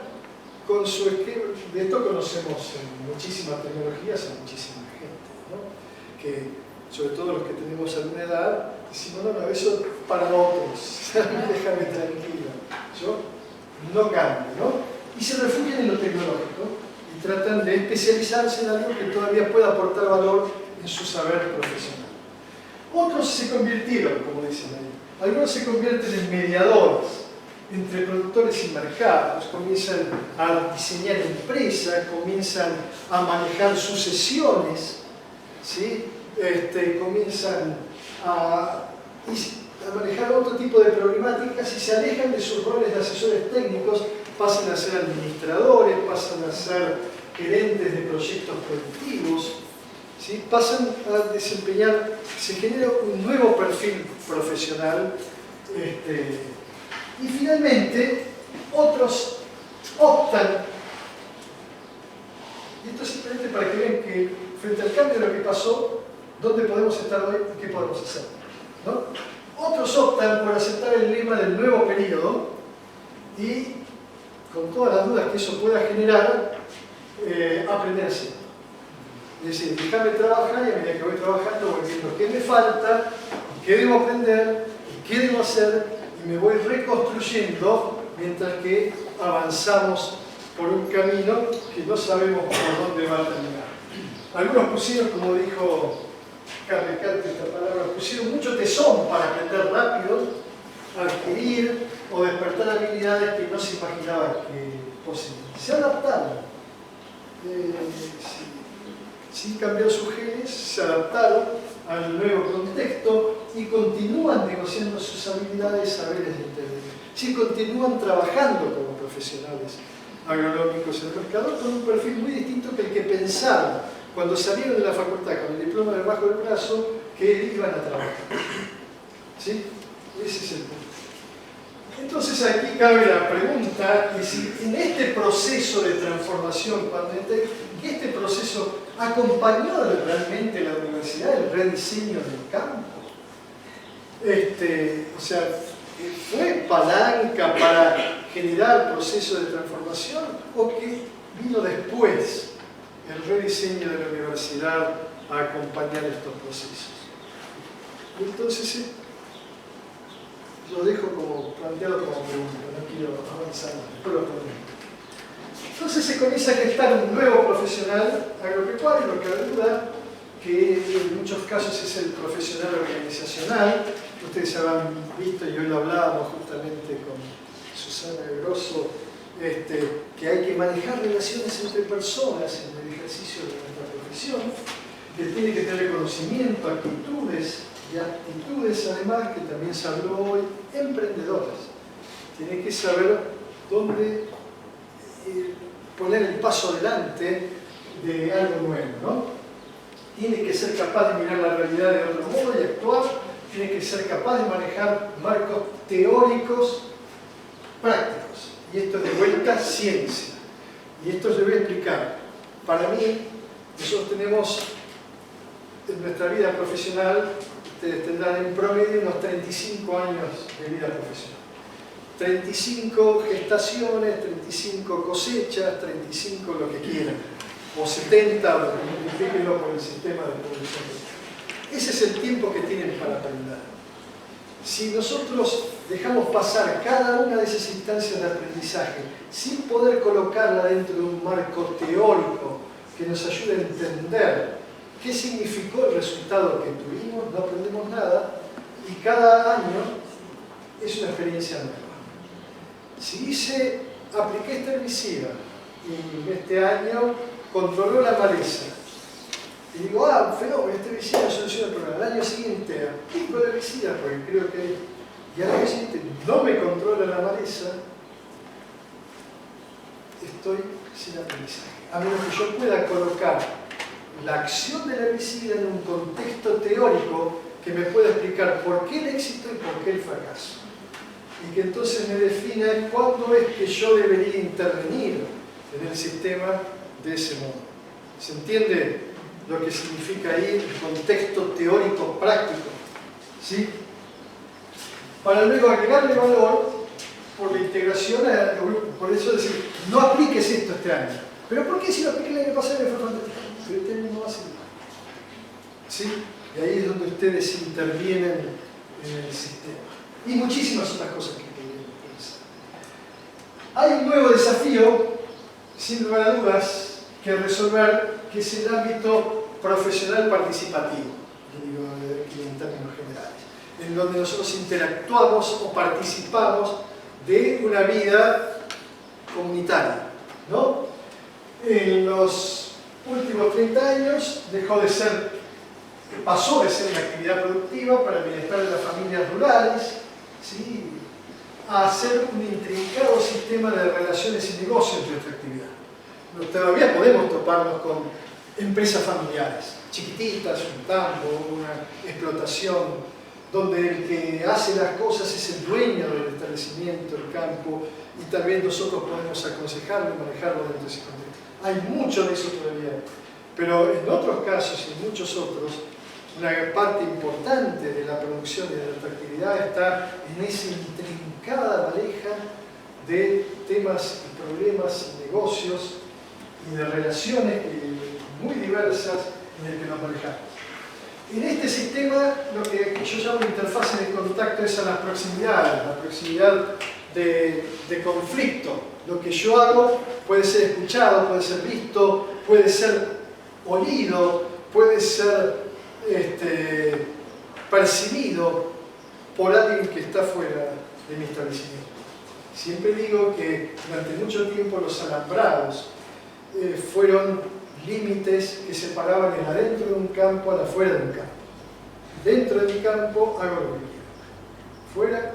con su esquema. De esto conocemos en muchísimas tecnologías a muchísima gente, ¿no? Que sobre todo los que tenemos alguna edad decimos, no, eso es para otros, déjame tranquilo, yo no cambio, ¿no? Y se refugian en lo tecnológico y tratan de especializarse en algo que todavía pueda aportar valor en su saber profesional. Otros se convirtieron, como dicen ahí, algunos se convierten en mediadores entre productores y mercados, comienzan a diseñar empresas, comienzan a manejar sucesiones, ¿sí? Comienzan a manejar otro tipo de problemáticas y se alejan de sus roles de asesores técnicos, pasan a ser administradores, pasan a ser gerentes de proyectos productivos, ¿sí? Pasan a desempeñar, se genera un nuevo perfil profesional, y finalmente otros optan, y esto es simplemente para que vean que frente al cambio de lo que pasó, dónde podemos estar hoy y qué podemos hacer, ¿no? Otros optan por aceptar el lema del nuevo periodo y, con todas las dudas que eso pueda generar, aprender así. Es decir, déjame trabajar y a medida que voy trabajando voy viendo qué me falta, qué debo aprender, qué debo hacer, y me voy reconstruyendo mientras que avanzamos por un camino que no sabemos por dónde va a terminar. Algunos pusieron, como dijo Carlecante, esta palabra, pusieron mucho tesón para aprender rápido, adquirir o despertar habilidades que no se imaginaban que poseían. Se adaptaron. Sin cambiar sus genes, se adaptaron al nuevo contexto y continúan negociando sus habilidades, saberes y entendimientos. Sí, continúan trabajando como profesionales agronómicos en el mercado con un perfil muy distinto que el que pensaron cuando salieron de la facultad con el diploma debajo del brazo que iban a trabajar. ¿Sí? Ese es el punto. Entonces aquí cabe la pregunta de si en este proceso de transformación, este proceso acompañó realmente la universidad el rediseño del campo. O sea, ¿fue palanca para generar procesos de transformación o que vino después el rediseño de la universidad a acompañar estos procesos? Entonces, lo dejo como planteado como pregunta, no quiero avanzar más, después lo pregunto. Entonces se comienza a gestar un nuevo profesional agropecuario, no cabe duda, que en muchos casos es el profesional organizacional. Ustedes habrán visto, y hoy lo hablábamos justamente con Susana Grosso, que hay que manejar relaciones entre personas en el ejercicio de nuestra profesión, que tiene que tener conocimiento, actitudes y actitudes, además, que también se habló hoy, emprendedoras. Tiene que saber dónde poner el paso adelante de algo nuevo, ¿no? Tiene que ser capaz de mirar la realidad de otro modo y actuar. Tiene que ser capaz de manejar marcos teóricos prácticos. Y esto es de vuelta ciencia. Y esto les voy a explicar. Para mí, nosotros tenemos en nuestra vida profesional, ustedes tendrán en promedio unos 35 años de vida profesional. 35 gestaciones, 35 cosechas, 35 lo que quieran. O 70, o multiplíquenlo por el sistema de producción. Ese es el tiempo que tienen para aprender. Si nosotros dejamos pasar cada una de esas instancias de aprendizaje sin poder colocarla dentro de un marco teórico que nos ayude a entender qué significó el resultado que tuvimos, no aprendemos nada y cada año es una experiencia nueva. Si apliqué este herbicida y este año controló la maleza, y digo, fenómeno, este herbicida soluciona el problema. Al año siguiente aplico el herbicida porque creo que, y al año siguiente no me controla la maleza, estoy sin aprendizaje. A menos que yo pueda colocar la acción del herbicida en un contexto teórico que me pueda explicar por qué el éxito y por qué el fracaso. Y que entonces me defina cuándo es que yo debería intervenir en el sistema de ese modo. ¿Se entiende lo que significa ahí el contexto teórico práctico? ¿Sí? Para luego agregarle valor por la integración al grupo. Por eso decir, no apliques esto este año. ¿Pero por qué si lo apliqué el año pasado me fue fantástico? Pero este año no va a ser igual. ¿Sí? Y ahí es donde ustedes intervienen en el sistema. Y muchísimas otras cosas que podrían pensar. Hay un nuevo desafío, sin lugar a dudas, que resolver, que es el ámbito profesional participativo, yo digo aquí en términos generales, en donde nosotros interactuamos o participamos de una vida comunitaria, ¿no? En los últimos 30 años pasó de ser una actividad productiva para el bienestar de las familias rurales, ¿sí?, a ser un intrincado sistema de relaciones y negocios de nuestra actividad. Todavía podemos toparnos con empresas familiares, chiquititas, un tambo, una explotación, donde el que hace las cosas es el dueño del establecimiento, el campo, y también nosotros podemos aconsejarlo y manejarlo dentro de ese contexto. Hay mucho de eso todavía, pero en otros casos y en muchos otros, una parte importante de la producción y de nuestra actividad está en esa intrincada pareja de temas y problemas y negocios y de relaciones muy diversas en el que nos manejamos. En este sistema, lo que yo llamo interfaces de contacto es a la proximidad de conflicto. Lo que yo hago puede ser escuchado, puede ser visto, puede ser olido, puede ser percibido por alguien que está fuera de mi establecimiento. Siempre digo que durante mucho tiempo los alambrados fueron límites que separaban el adentro de un campo al afuera de un campo. Dentro de mi campo hago lo que quiero. Fuera,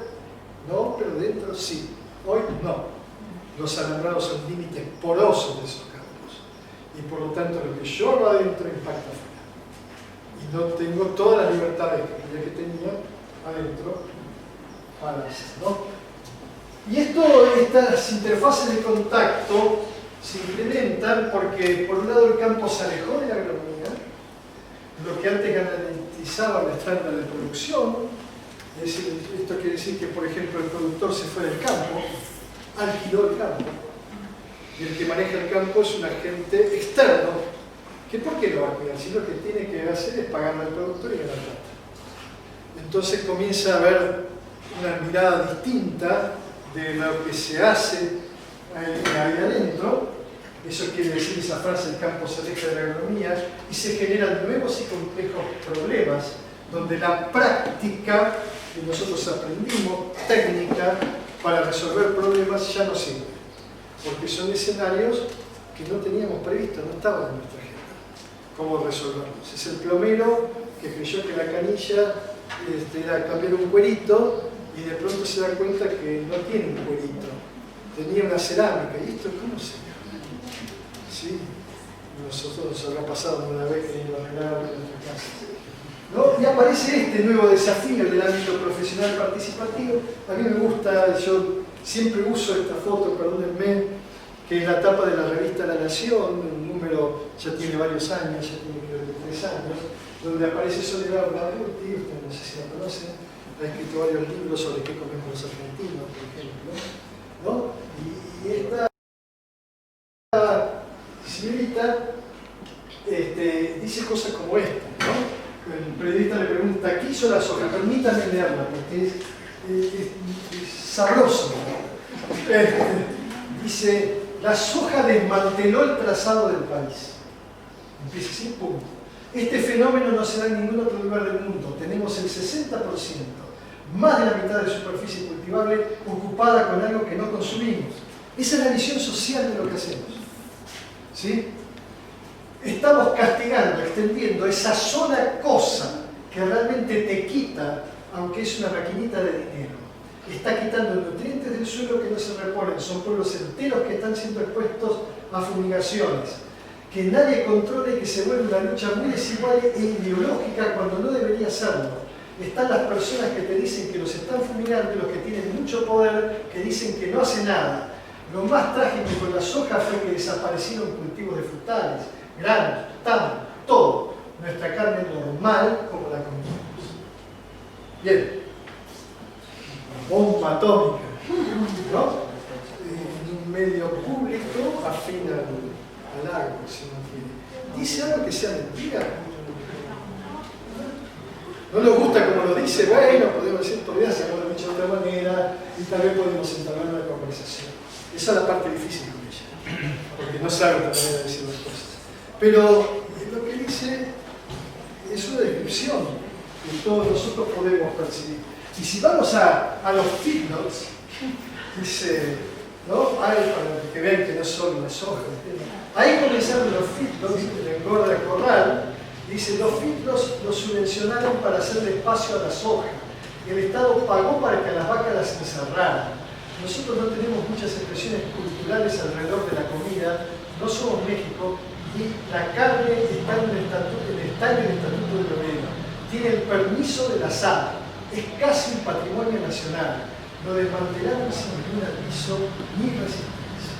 no, pero dentro sí. Hoy no. Los alambrados son límites porosos de esos campos. Y por lo tanto lo que yo hago adentro impacta afuera. Y no tengo todas las libertades que tenía adentro para hacer, ¿no? Y estas interfaces de contacto se implementan porque, por un lado, el campo se alejó de la agronomía, lo que antes garantizaba la estándar de producción. Es decir, esto quiere decir que, por ejemplo, el productor se fue del campo, alquiló el campo, y el que maneja el campo es un agente externo, que ¿por qué lo va a cuidar? Si lo que tiene que hacer es pagarle al productor y ganar plata. Entonces comienza a haber una mirada distinta de lo que se hace ahí adentro. Eso quiere decir esa frase, el campo se aleja de la agronomía, y se generan nuevos y complejos problemas, donde la práctica que nosotros aprendimos, técnica, para resolver problemas ya no sirve. Porque son escenarios que no teníamos previsto, no estaban en nuestra agenda. ¿Cómo resolverlos? Es el plomero que creyó que la canilla era cambiar un cuerito y de pronto se da cuenta que no tiene un cuerito, tenía una cerámica. ¿Y esto cómo se llama? ¿Sí? Nosotros nos habrá pasado una vez que íbamos a arreglar en nuestra casa. ¿No? Y aparece este nuevo desafío del ámbito profesional participativo. A mí me gusta, yo siempre uso esta foto, perdónenme, que es la tapa de la revista La Nación, un número ya tiene varios años, ya tiene creo que 3 años, donde aparece Soledad Urbaruti, ustedes no sé si la conocen, ha escrito varios libros sobre qué comemos los argentinos, por ejemplo, ¿no? Y esta señorita dice cosas como esta, ¿no? El periodista le pregunta, ¿qué hizo la soja? Permítame leerla, porque es sabroso, ¿no? Dice, la soja desmanteló el trazado del país. Empieza así, pum. Este fenómeno no se da en ningún otro lugar del mundo. Tenemos el 60%, más de la mitad de superficie cultivable, ocupada con algo que no consumimos. Esa es la visión social de lo que hacemos. ¿Sí? Estamos castigando, extendiendo esa sola cosa que realmente te quita, aunque es una maquinita de dinero. Está quitando nutrientes del suelo que no se reponen. Son pueblos enteros que están siendo expuestos a fumigaciones, que nadie controla y que se vuelve una lucha muy desigual e ideológica cuando no debería serlo. Están las personas que te dicen que los están fumigando y los que tienen mucho poder que dicen que no hacen nada. Lo más trágico con la soja fue que desaparecieron cultivos de frutales, granos, tamar, todo. Nuestra carne normal como la comemos. Bien. Bomba atómica, ¿no? En un medio público afín al agua, si no quiere. ¿Dice algo que sea mentira? ¿No le gusta como lo dice? Bueno, podemos decir, podría hacerlo dicho de otra manera y tal vez podemos entablar una conversación. Esa es la parte difícil con ella, porque no sabe otra manera de decir las cosas. Pero lo que dice es una descripción que todos nosotros podemos percibir. Y si vamos a los feedlots, dice, ¿no? Para que vean que no es solo una soja. Ahí comenzaron los feedlots, el engorda de corral. Dice, los feedlots los subvencionaron para hacerle espacio a la soja. El Estado pagó para que a las vacas las encerraran. Nosotros no tenemos muchas expresiones culturales alrededor de la comida, no somos México, y la carne está en el Estatuto del Obrero. Tiene el permiso del asado. Es casi un patrimonio nacional. Lo desmantelaron sin ningún aviso ni resistencia.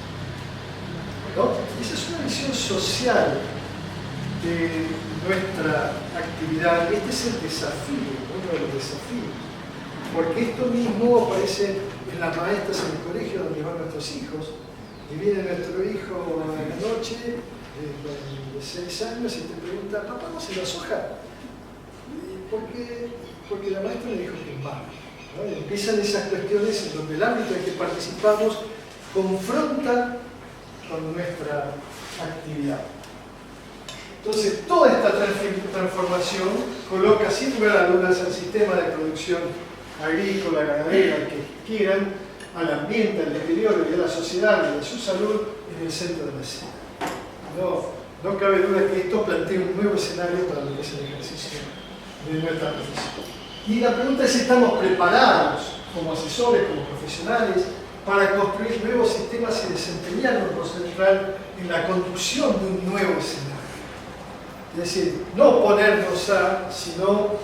¿No? Esa es una visión social de nuestra actividad. Este es el desafío, uno de los desafíos. Porque esto mismo aparece en las maestras en el colegio donde van nuestros hijos. Y viene nuestro hijo a la noche, de 6 años, y te pregunta, papá, ¿no se la soja? ¿Por qué? Porque la maestra le dijo que es malo, ¿no? Empiezan esas cuestiones en donde el ámbito en que participamos confronta con nuestra actividad. Entonces, toda esta transformación coloca sin lugar a dudas al sistema de producción agrícola, ganadera, que quieran, al ambiente, al deterioro y a la sociedad y a su salud en el centro de la escena. No cabe duda que esto plantea un nuevo escenario para lo que es el ejercicio de nuestra profesión. Y la pregunta es si estamos preparados como asesores, como profesionales, para construir nuevos sistemas y desempeñar un rol central en la conducción de un nuevo escenario. Es decir, no oponernos a, sino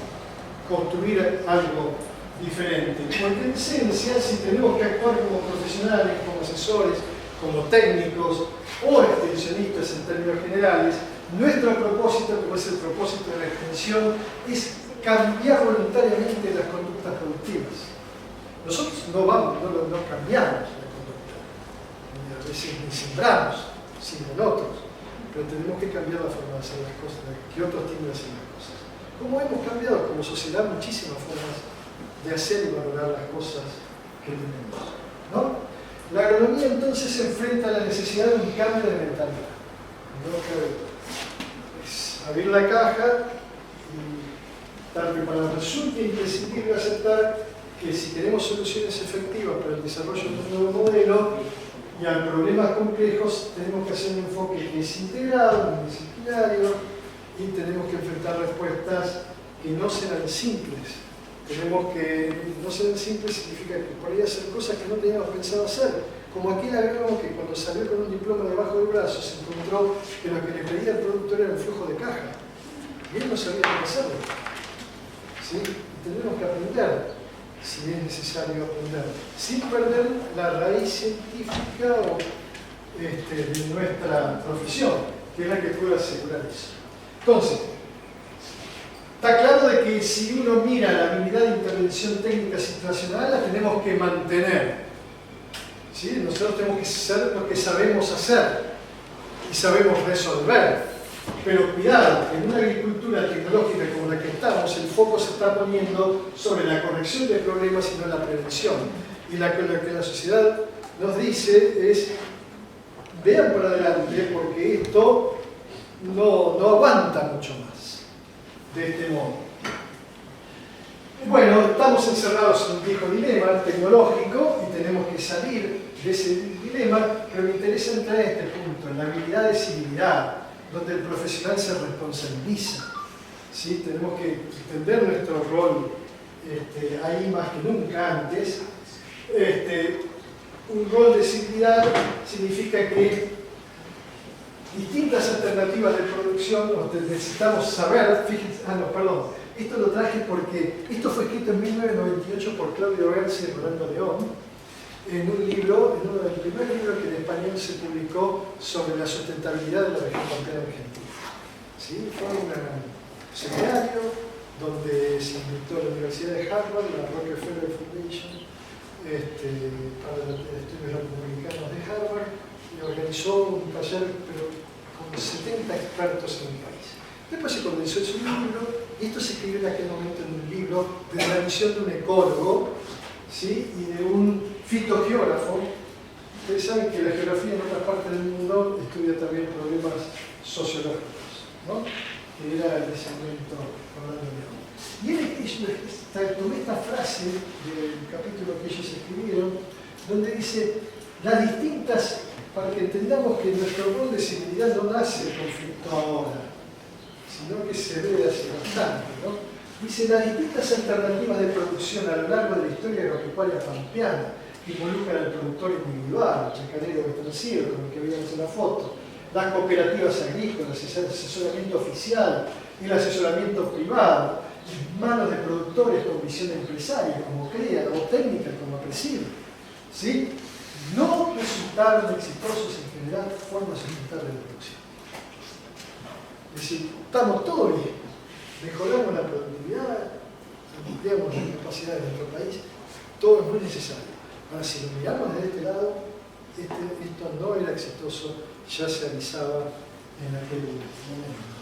construir algo diferente. Porque en esencia, si tenemos que actuar como profesionales, como asesores, como técnicos o extensionistas en términos generales, nuestro propósito, como es el propósito de la extensión, es cambiar voluntariamente las conductas productivas. Nosotros no cambiamos la conducta, a veces ni sembramos, sino en otros, pero tenemos que cambiar la forma de hacer las cosas, que otros tienen que hacer las cosas. Como hemos cambiado como sociedad muchísimas formas de hacer y valorar las cosas que tenemos, ¿no? La agronomía entonces se enfrenta a la necesidad de un cambio de mentalidad. No cabe duda. Es abrir la caja y estar preparado. Resulta imprescindible aceptar que si queremos soluciones efectivas para el desarrollo de un nuevo modelo y a problemas complejos, tenemos que hacer un enfoque que es integrado, multidisciplinario, y tenemos que enfrentar respuestas que no serán simples. Tenemos que no ser simples significa que por ahí hacer cosas que no teníamos pensado hacer. Como aquel agrónomo que cuando salió con un diploma debajo del brazo se encontró que lo que le pedía el productor era un flujo de caja. Y él no sabía cómo hacerlo. ¿Sí? Tenemos que aprender, si es necesario aprender, sin perder la raíz científica de nuestra profesión, que es la que puede asegurar eso. Entonces, está claro de que si uno mira la habilidad de intervención técnica situacional, la tenemos que mantener. ¿Sí? Nosotros tenemos que hacer lo que sabemos hacer y sabemos resolver. Pero cuidado, en una agricultura tecnológica como la que estamos, el foco se está poniendo sobre la corrección de problemas y no la prevención. Y lo que la sociedad nos dice es, vean por adelante, porque esto no aguanta mucho más de este modo. Bueno, estamos encerrados en un viejo dilema tecnológico y tenemos que salir de ese dilema, pero me interesa entrar en este punto, en la habilidad de civilidad, donde el profesional se responsabiliza. ¿Sí? Tenemos que entender nuestro rol ahí más que nunca antes. Un rol de civilidad significa que distintas alternativas de producción, necesitamos saber, fíjense, esto lo traje porque esto fue escrito en 1998 por Claudio Berce y Rolando León, en un libro, en uno de los primeros libros que en español se publicó sobre la sustentabilidad de la región pampeana argentina. ¿Sí? Fue un seminario donde se invitó a la Universidad de Harvard, la Rockefeller Foundation, para los estudios latinoamericanos de Harvard, y organizó un taller pero con 70 expertos en el país. Después se condensó en su libro, y esto se escribió en aquel momento en un libro de la visión de un ecólogo, ¿sí? Y de un fitogeógrafo. Ustedes saben que la geografía en otras partes del mundo estudia también problemas sociológicos, ¿no? Que era en ese momento Rolando León. Y él tomé esta frase del capítulo que ellos escribieron, donde dice, las distintas, para que entendamos que nuestro rol de civilidad no nace el conflicto ahora, sino que se ve hace bastante, ¿no? Dice, las distintas alternativas de producción a lo largo de la historia agropecuaria pampeana que involucran al productor individual, el chacarero estanciero, como el que veíamos en la foto, las cooperativas agrícolas, el asesoramiento oficial, el asesoramiento privado, manos de productores con visión empresaria, como CREA, o técnica, como APRESID, ¿sí? No resultaron exitosos en generar formas sustentables de producción. Es decir, estamos todo bien. Mejoramos la productividad, ampliamos las capacidades de nuestro país, todo es muy necesario. Ahora, si lo miramos desde este lado, esto no era exitoso, ya se avisaba en aquel momento.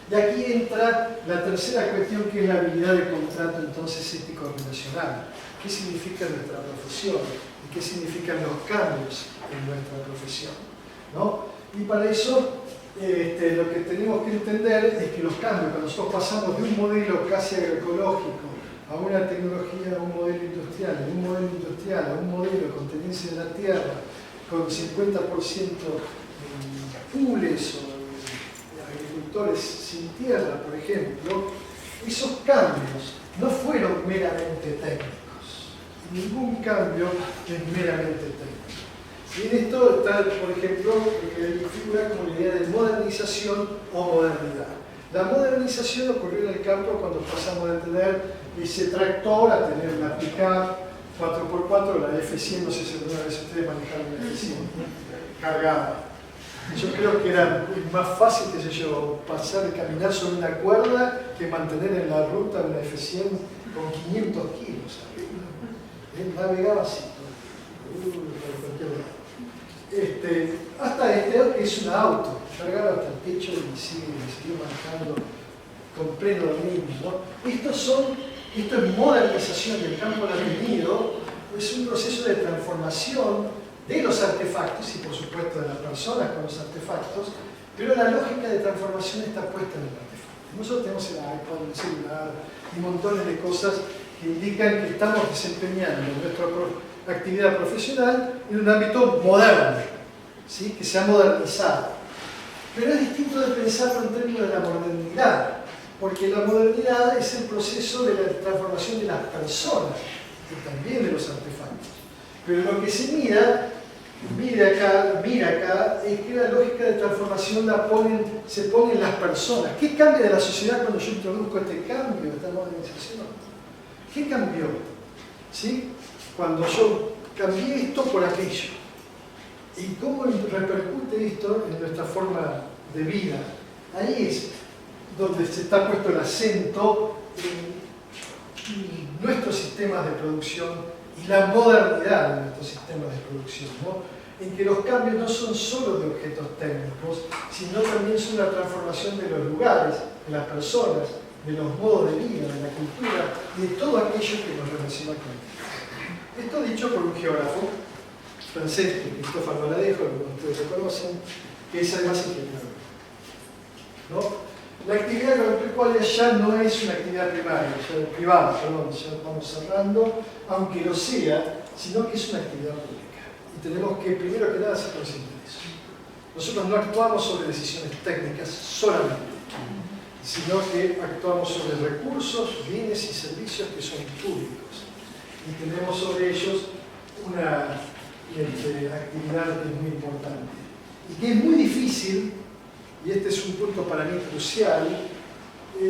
Y aquí entra la tercera cuestión, que es la habilidad de contrato entonces ético-relacional. ¿Qué significa nuestra profesión? ¿Y qué significan los cambios en nuestra profesión? ¿No? Y para eso lo que tenemos que entender es que los cambios, cuando nosotros pasamos de un modelo casi agroecológico a una tecnología, a un modelo industrial, de un modelo industrial a un modelo con tenencia de la tierra, con 50% pules o agricultores sin tierra, por ejemplo, esos cambios no fueron meramente técnicos. Ningún cambio es meramente técnico. Y en esto está, por ejemplo, figura como la idea de modernización o modernidad. La modernización ocurrió en el campo cuando pasamos de tener ese tractor a tener una pick-up 4x4, la F100, no sé si alguna vez ustedes manejaron una F100, cargada. Yo creo que era más fácil, qué sé yo, pasar y caminar sobre una cuerda que mantener en la ruta una F100 con 500 kilos arriba. Él navegaba así, por cualquier lado. Hasta que es un auto, cargado hasta el techo y sigue manejando con pleno dominio, ¿no? Esto es modernización del campo tenido, es un proceso de transformación de los artefactos y por supuesto de las personas con los artefactos, pero la lógica de transformación está puesta en el artefacto. Nosotros tenemos el iPod, el celular y montones de cosas que indican que estamos desempeñando nuestra actividad profesional en un ámbito moderno, ¿sí? Que se ha modernizado. Pero es distinto de pensarlo en términos de la modernidad, porque la modernidad es el proceso de la transformación de las personas y también de los artefactos. Pero lo que se mira acá, es que la lógica de transformación se pone en las personas. ¿Qué cambia de la sociedad cuando yo introduzco este cambio, esta modernización? ¿Qué cambió? ¿Sí? Cuando yo cambié esto por aquello. ¿Y cómo repercute esto en nuestra forma de vida? Ahí es donde se está puesto el acento en nuestros sistemas de producción y la modernidad de nuestros sistemas de producción, ¿no? En que los cambios no son solo de objetos técnicos, sino también son la transformación de los lugares, de las personas, de los modos de vida, de la cultura y de todo aquello que nos relaciona con ellos. Esto dicho por un geógrafo francés, Christophe Baladez, como ustedes lo conocen, que es además ingeniero, ¿no? La actividad agropecuaria ya no es una actividad privada, ya vamos cerrando, aunque lo sea, sino que es una actividad pública. Y tenemos que, primero que nada, ser conscientes de eso. Nosotros no actuamos sobre decisiones técnicas solamente, sino que actuamos sobre recursos, bienes y servicios que son públicos. Y tenemos sobre ellos una actividad que es muy importante. Y que es muy difícil, y este es un punto para mí crucial,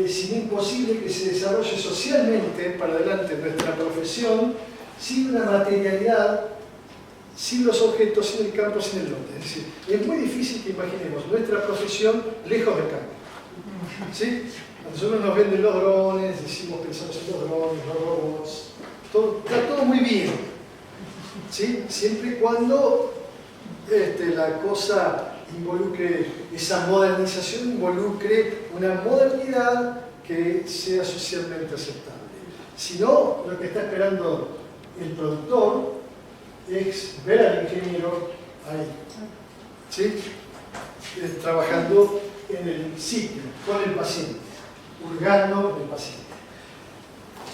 sino imposible que se desarrolle socialmente para adelante nuestra profesión sin una materialidad, sin los objetos, sin el campo, sin el lote. Es decir, es muy difícil que imaginemos nuestra profesión lejos del campo. ¿Sí? A nosotros nos venden los drones, pensamos en los drones, los robots, está todo muy bien. ¿Sí? Siempre y cuando la cosa involucre, esa modernización involucre una modernidad que sea socialmente aceptable. Si no, lo que está esperando el productor es ver al ingeniero ahí, ¿sí? Trabajando en el sitio, con el paciente, hurgando en el paciente.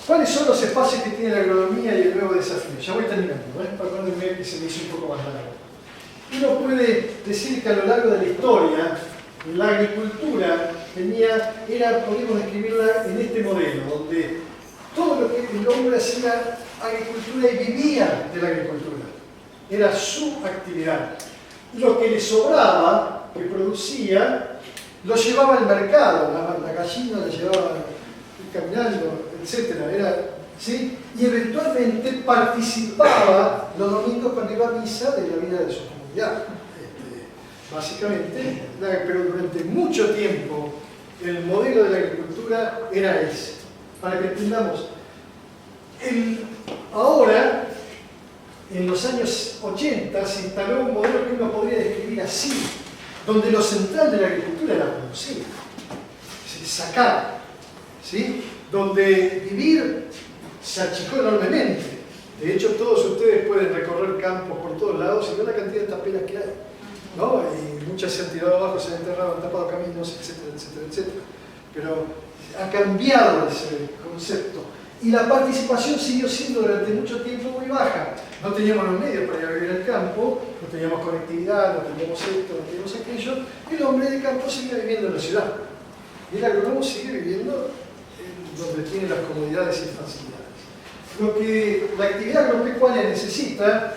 ¿Cuáles son los espacios que tiene la agronomía y el nuevo desafío? Ya voy terminando, perdónenme que se me hizo un poco más largo. Uno puede decir que a lo largo de la historia, la agricultura podemos describirla en este modelo, donde todo lo que el hombre hacía agricultura y vivía de la agricultura. Era su actividad. Lo que le sobraba, que producía, lo llevaba al mercado, la gallina la llevaba caminando, etc. ¿Sí? Y eventualmente participaba los domingos cuando iba a misa de la vida de su comunidad. Básicamente, pero durante mucho tiempo el modelo de la agricultura era ese. Para que entendamos, ahora, en los años 80, se instaló un modelo que uno podría describir así, donde lo central de la agricultura era producir, sacar, ¿sí? Donde vivir se achicó enormemente. De hecho, todos ustedes pueden recorrer campos por todos lados y ver la cantidad de taperas que hay, ¿no? Y muchas se han tirado abajo, se han enterrado, han tapado caminos, etcétera, etcétera, etcétera. Pero ha cambiado ese concepto. Y la participación siguió siendo durante mucho tiempo muy baja. No teníamos los medios para ir a vivir al campo, no teníamos conectividad, no teníamos esto, no teníamos aquello. El hombre de campo seguía viviendo en la ciudad. Y el agrónomo sigue viviendo donde tiene las comodidades y facilidades. Lo que la actividad agropecuaria necesita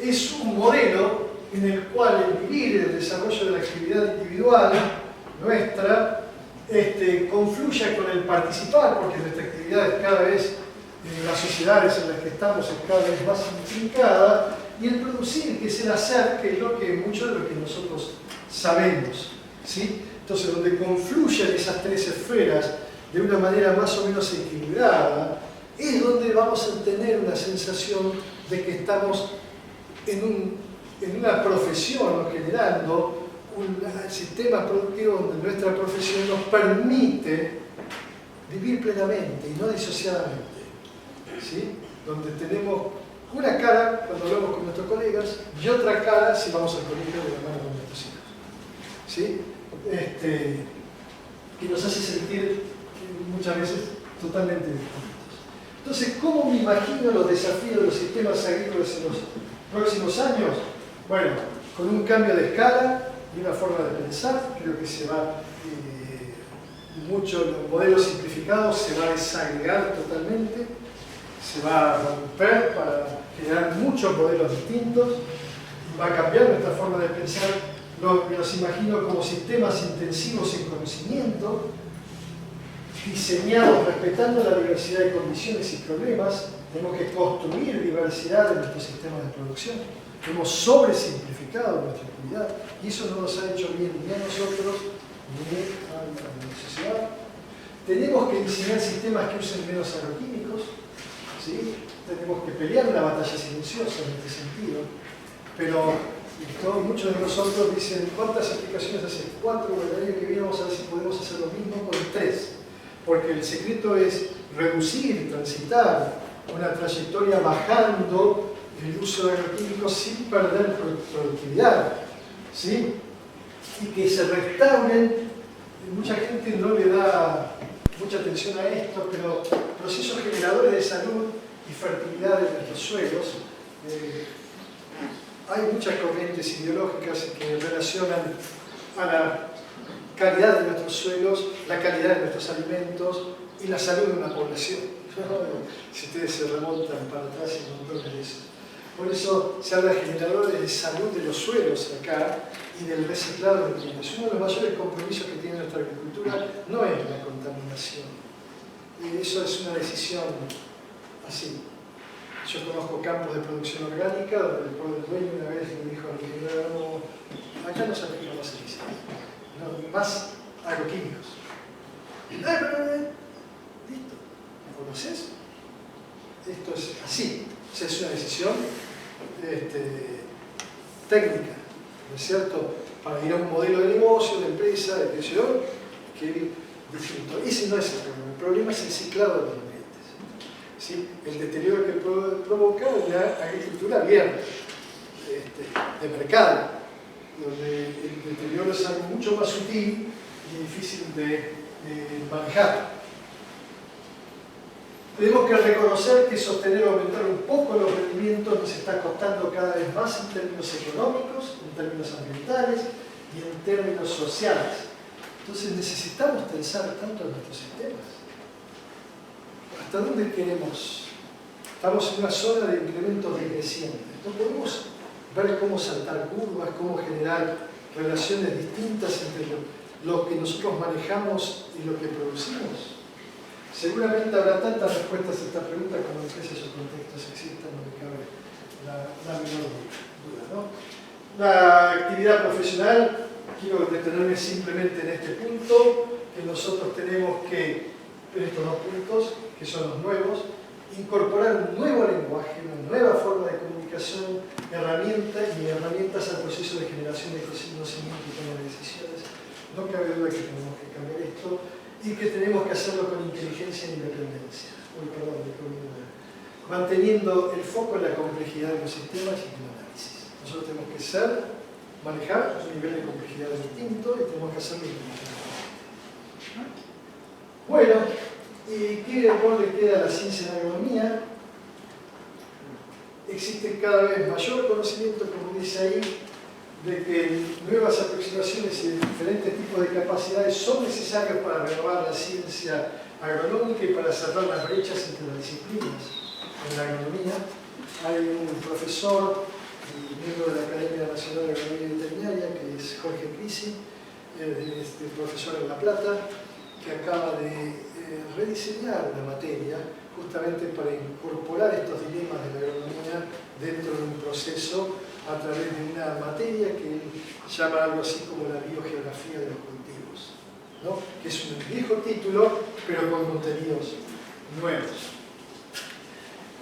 es un modelo en el cual el vivir, el desarrollo de la actividad individual nuestra, confluya con el participar, porque nuestra actividad es cada vez, las sociedades en las que estamos es cada vez más intrincada, y el producir, que es el hacer, que es mucho de lo que nosotros sabemos, ¿sí? Entonces, donde confluyan esas tres esferas de una manera más o menos equilibrada, es donde vamos a tener una sensación de que estamos en una profesión o generando un sistema productivo donde nuestra profesión nos permite vivir plenamente y no disociadamente, ¿sí? Donde tenemos una cara cuando hablamos con nuestros colegas y otra cara si vamos al colegio de la mano con nuestros hijos, ¿sí? Que nos hace sentir muchas veces totalmente distintos. Entonces, ¿cómo me imagino los desafíos de los sistemas agrícolas en los próximos años? Bueno, con un cambio de escala y una forma de pensar, creo que se va, mucho los modelos simplificados se va a desagregar totalmente, se va a romper para generar muchos modelos distintos, va a cambiar nuestra forma de pensar, los imagino como sistemas intensivos en conocimiento, diseñados respetando la diversidad de condiciones y problemas. Tenemos que construir diversidad en nuestro sistema de producción. Hemos sobresimplificado nuestra actividad y eso no nos ha hecho bien ni a nosotros ni a la sociedad. Tenemos que diseñar sistemas que usen menos agroquímicos, ¿sí? Tenemos que pelear una batalla silenciosa en este sentido, pero muchos de nosotros dicen cuántas aplicaciones hace 4, o el año que viene vamos a ver si podemos hacer lo mismo con 3, porque el secreto es reducir, transitar una trayectoria bajando el uso de agroquímicos sin perder productividad, ¿sí? Y que se restauren. Mucha gente no le da mucha atención a esto, pero procesos generadores de salud y fertilidad de nuestros suelos. Hay muchas corrientes ideológicas que relacionan a la calidad de nuestros suelos, la calidad de nuestros alimentos y la salud de una población. Si ustedes se remontan para atrás y montones de eso. Por eso se habla de generadores de salud de los suelos acá y del reciclado de bienes. Uno de los mayores compromisos que tiene nuestra agricultura no es la contaminación. Y eso es una decisión así. Yo conozco campos de producción orgánica donde el dueño una vez me dijo al ingeniero, acá no se aplica más herbicidas, no, más agroquímicos. Listo, ¿lo conoces? Esto es así, o sea, es una decisión técnica, ¿no es cierto? Para ir a un modelo de negocio, de empresa, de creación, que es distinto. Ese no es el problema es el ciclado de los ambientes, ¿sí? El deterioro que provoca una agricultura abierta, de mercado, donde el deterioro es algo mucho más sutil y difícil de manejar. Tenemos que reconocer que sostener o aumentar un poco los rendimientos nos está costando cada vez más en términos económicos, en términos ambientales y en términos sociales. Entonces necesitamos tensar tanto nuestros sistemas. ¿Hasta dónde queremos? Estamos en una zona de incremento decreciente. No podemos ver cómo saltar curvas, cómo generar relaciones distintas entre lo que nosotros manejamos y lo que producimos. Seguramente habrá tantas respuestas a esta pregunta como empresas o contextos existan, no me cabe la menor duda, ¿no? La actividad profesional, quiero detenerme simplemente en este punto, que nosotros tenemos que, en estos dos puntos, que son los nuevos, incorporar un nuevo lenguaje, una nueva forma de comunicación, herramientas al proceso de generación de conocimiento y toma de decisiones. No cabe duda que tenemos que cambiar esto y que tenemos que hacerlo con inteligencia e independencia. Manteniendo el foco en la complejidad de los sistemas y en el análisis. Nosotros tenemos que manejar un nivel de complejidad distinto y tenemos que hacerlo inteligentemente. Bueno, ¿y qué rol le queda a la ciencia en la agronomía? Existe cada vez mayor conocimiento, como dice ahí, de que nuevas aproximaciones y diferentes tipos de capacidades son necesarios para renovar la ciencia agronómica y para cerrar las brechas entre las disciplinas en la agronomía. Hay un profesor y miembro de la Academia Nacional de Agronomía Veterinaria, que es Jorge Crisi, es profesor en La Plata, que acaba de rediseñar la materia justamente para incorporar estos dilemas de la agronomía dentro de un proceso a través de una materia que él llama algo así como la biogeografía de los cultivos, ¿no? Que es un viejo título, pero con contenidos nuevos.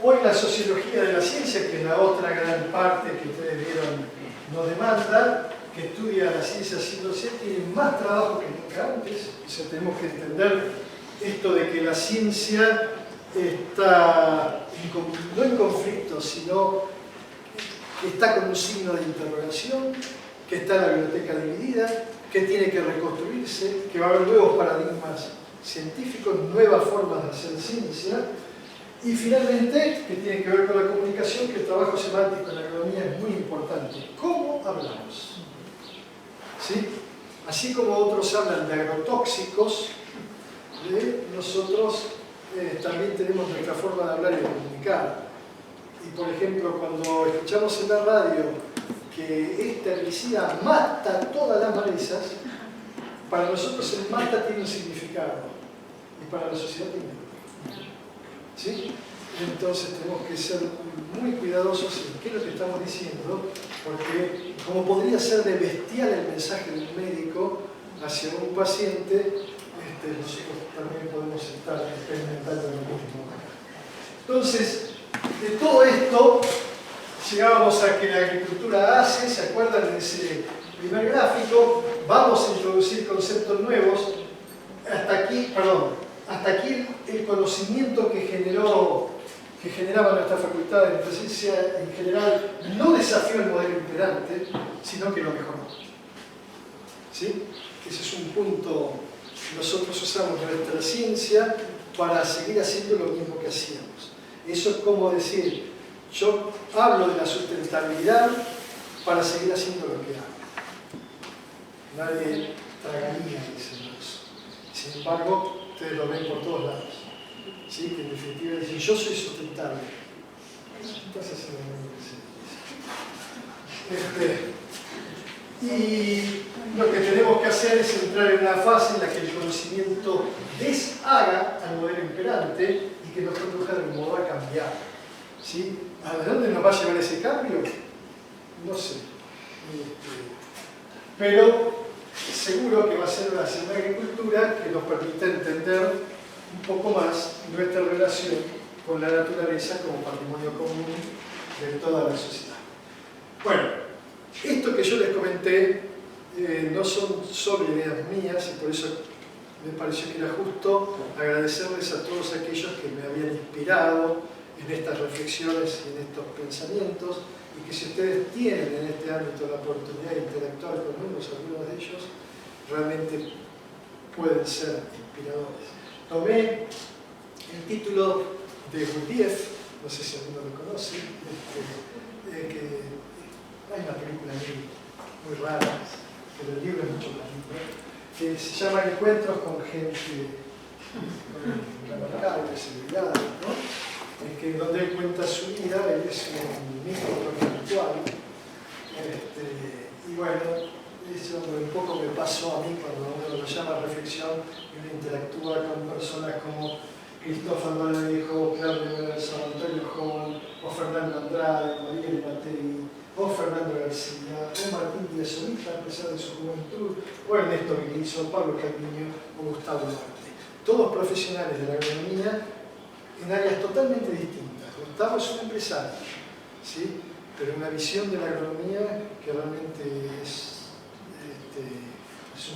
Hoy la sociología de la ciencia, que es la otra gran parte que ustedes vieron no demanda, que estudia la ciencia siglo VII, tiene más trabajo que nunca antes. O sea, tenemos que entender esto de que la ciencia está no en conflicto, sino que está con un signo de interrogación, que está la biblioteca dividida, que tiene que reconstruirse, que va a haber nuevos paradigmas científicos, nuevas formas de hacer ciencia, y finalmente, que tiene que ver con la comunicación, que el trabajo semántico en la agronomía es muy importante. ¿Cómo hablamos? ¿Sí? Así como otros hablan de agrotóxicos, nosotros también tenemos nuestra forma de hablar y de comunicar. Y por ejemplo, cuando escuchamos en la radio que este herbicida mata todas las malezas, para nosotros el mata tiene un significado y para la sociedad tiene. ¿Sí? Entonces tenemos que ser muy cuidadosos en qué es lo que estamos diciendo, porque como podría ser de bestial el mensaje de un médico hacia un paciente, nosotros también podemos estar experimentando lo mismo. Entonces, de todo esto, llegábamos a que la agricultura hace, ¿se acuerdan de ese primer gráfico? Vamos a introducir conceptos nuevos. Hasta aquí el conocimiento que generaba nuestra facultad de nuestra ciencia en general no desafió el modelo imperante, sino que lo mejoró. ¿Sí? Ese es un punto. Nosotros usamos nuestra ciencia para seguir haciendo lo mismo que hacíamos. Eso es como decir, yo hablo de la sustentabilidad para seguir haciendo lo que hago. Nadie tragaría ese eso. Sin embargo, ustedes lo ven por todos lados. ¿Sí? Que en definitiva dicen, yo soy sustentable. Estás haciendo lo que se y lo que tenemos que hacer es entrar en una fase en la que el conocimiento deshaga al modelo imperante y que nos conduzca de un modo a cambiar. ¿Sí? ¿A dónde nos va a llevar ese cambio? No sé. Pero seguro que va a ser una agricultura que nos permita entender un poco más nuestra relación con la naturaleza como patrimonio común de toda la sociedad. Bueno, esto que yo les comenté no son solo ideas mías y por eso me pareció que era justo agradecerles a todos aquellos que me habían inspirado en estas reflexiones y en estos pensamientos y que si ustedes tienen en este ámbito la oportunidad de interactuar con algunos de ellos, realmente pueden ser inspiradores. Tomé el título de Gurdjieff, no sé si alguno lo conoce, que hay una película muy rara, pero el libro es mucho más lindo, que se llama Encuentros con gente remarcable, celebridad, ¿no? Que donde él cuenta su vida, él es un místico espiritual, y bueno, eso un poco me pasó a mí cuando uno lo llama reflexión y uno interactúa con personas como Cristóbal Vallejo, Claudio San Antonio Joven, o Fernando Andrade, o Miguel Matei, o Fernando García, o Martín Díaz Solita, a pesar de su juventud, o Ernesto Guilizo, Pablo Calviño, o Gustavo Duarte. Todos profesionales de la agronomía en áreas totalmente distintas. Gustavo es un empresario, ¿sí? Pero una visión de la agronomía que realmente es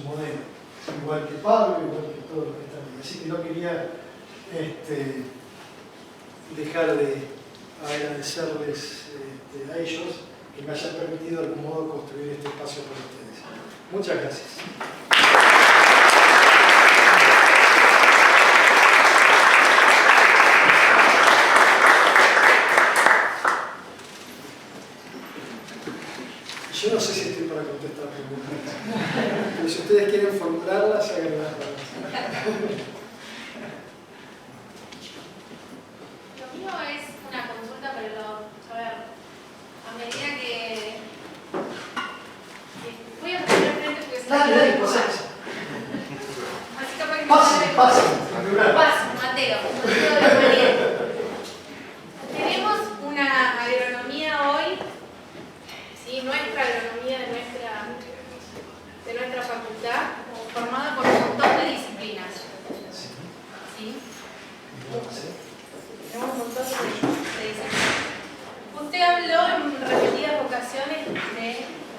un modelo, igual que Pablo, igual que todos los que están ahí. Así que no quería dejar de agradecerles a ellos que me hayan permitido de algún modo construir este espacio para ustedes. Muchas gracias. Yo no sé si estoy para contestar preguntas, pero si ustedes quieren formularlas, háganlas. Lo mío es una consulta, pero a ver, a medida que voy a poner frente porque Dale, duda. pasa. Así capaz que Pase.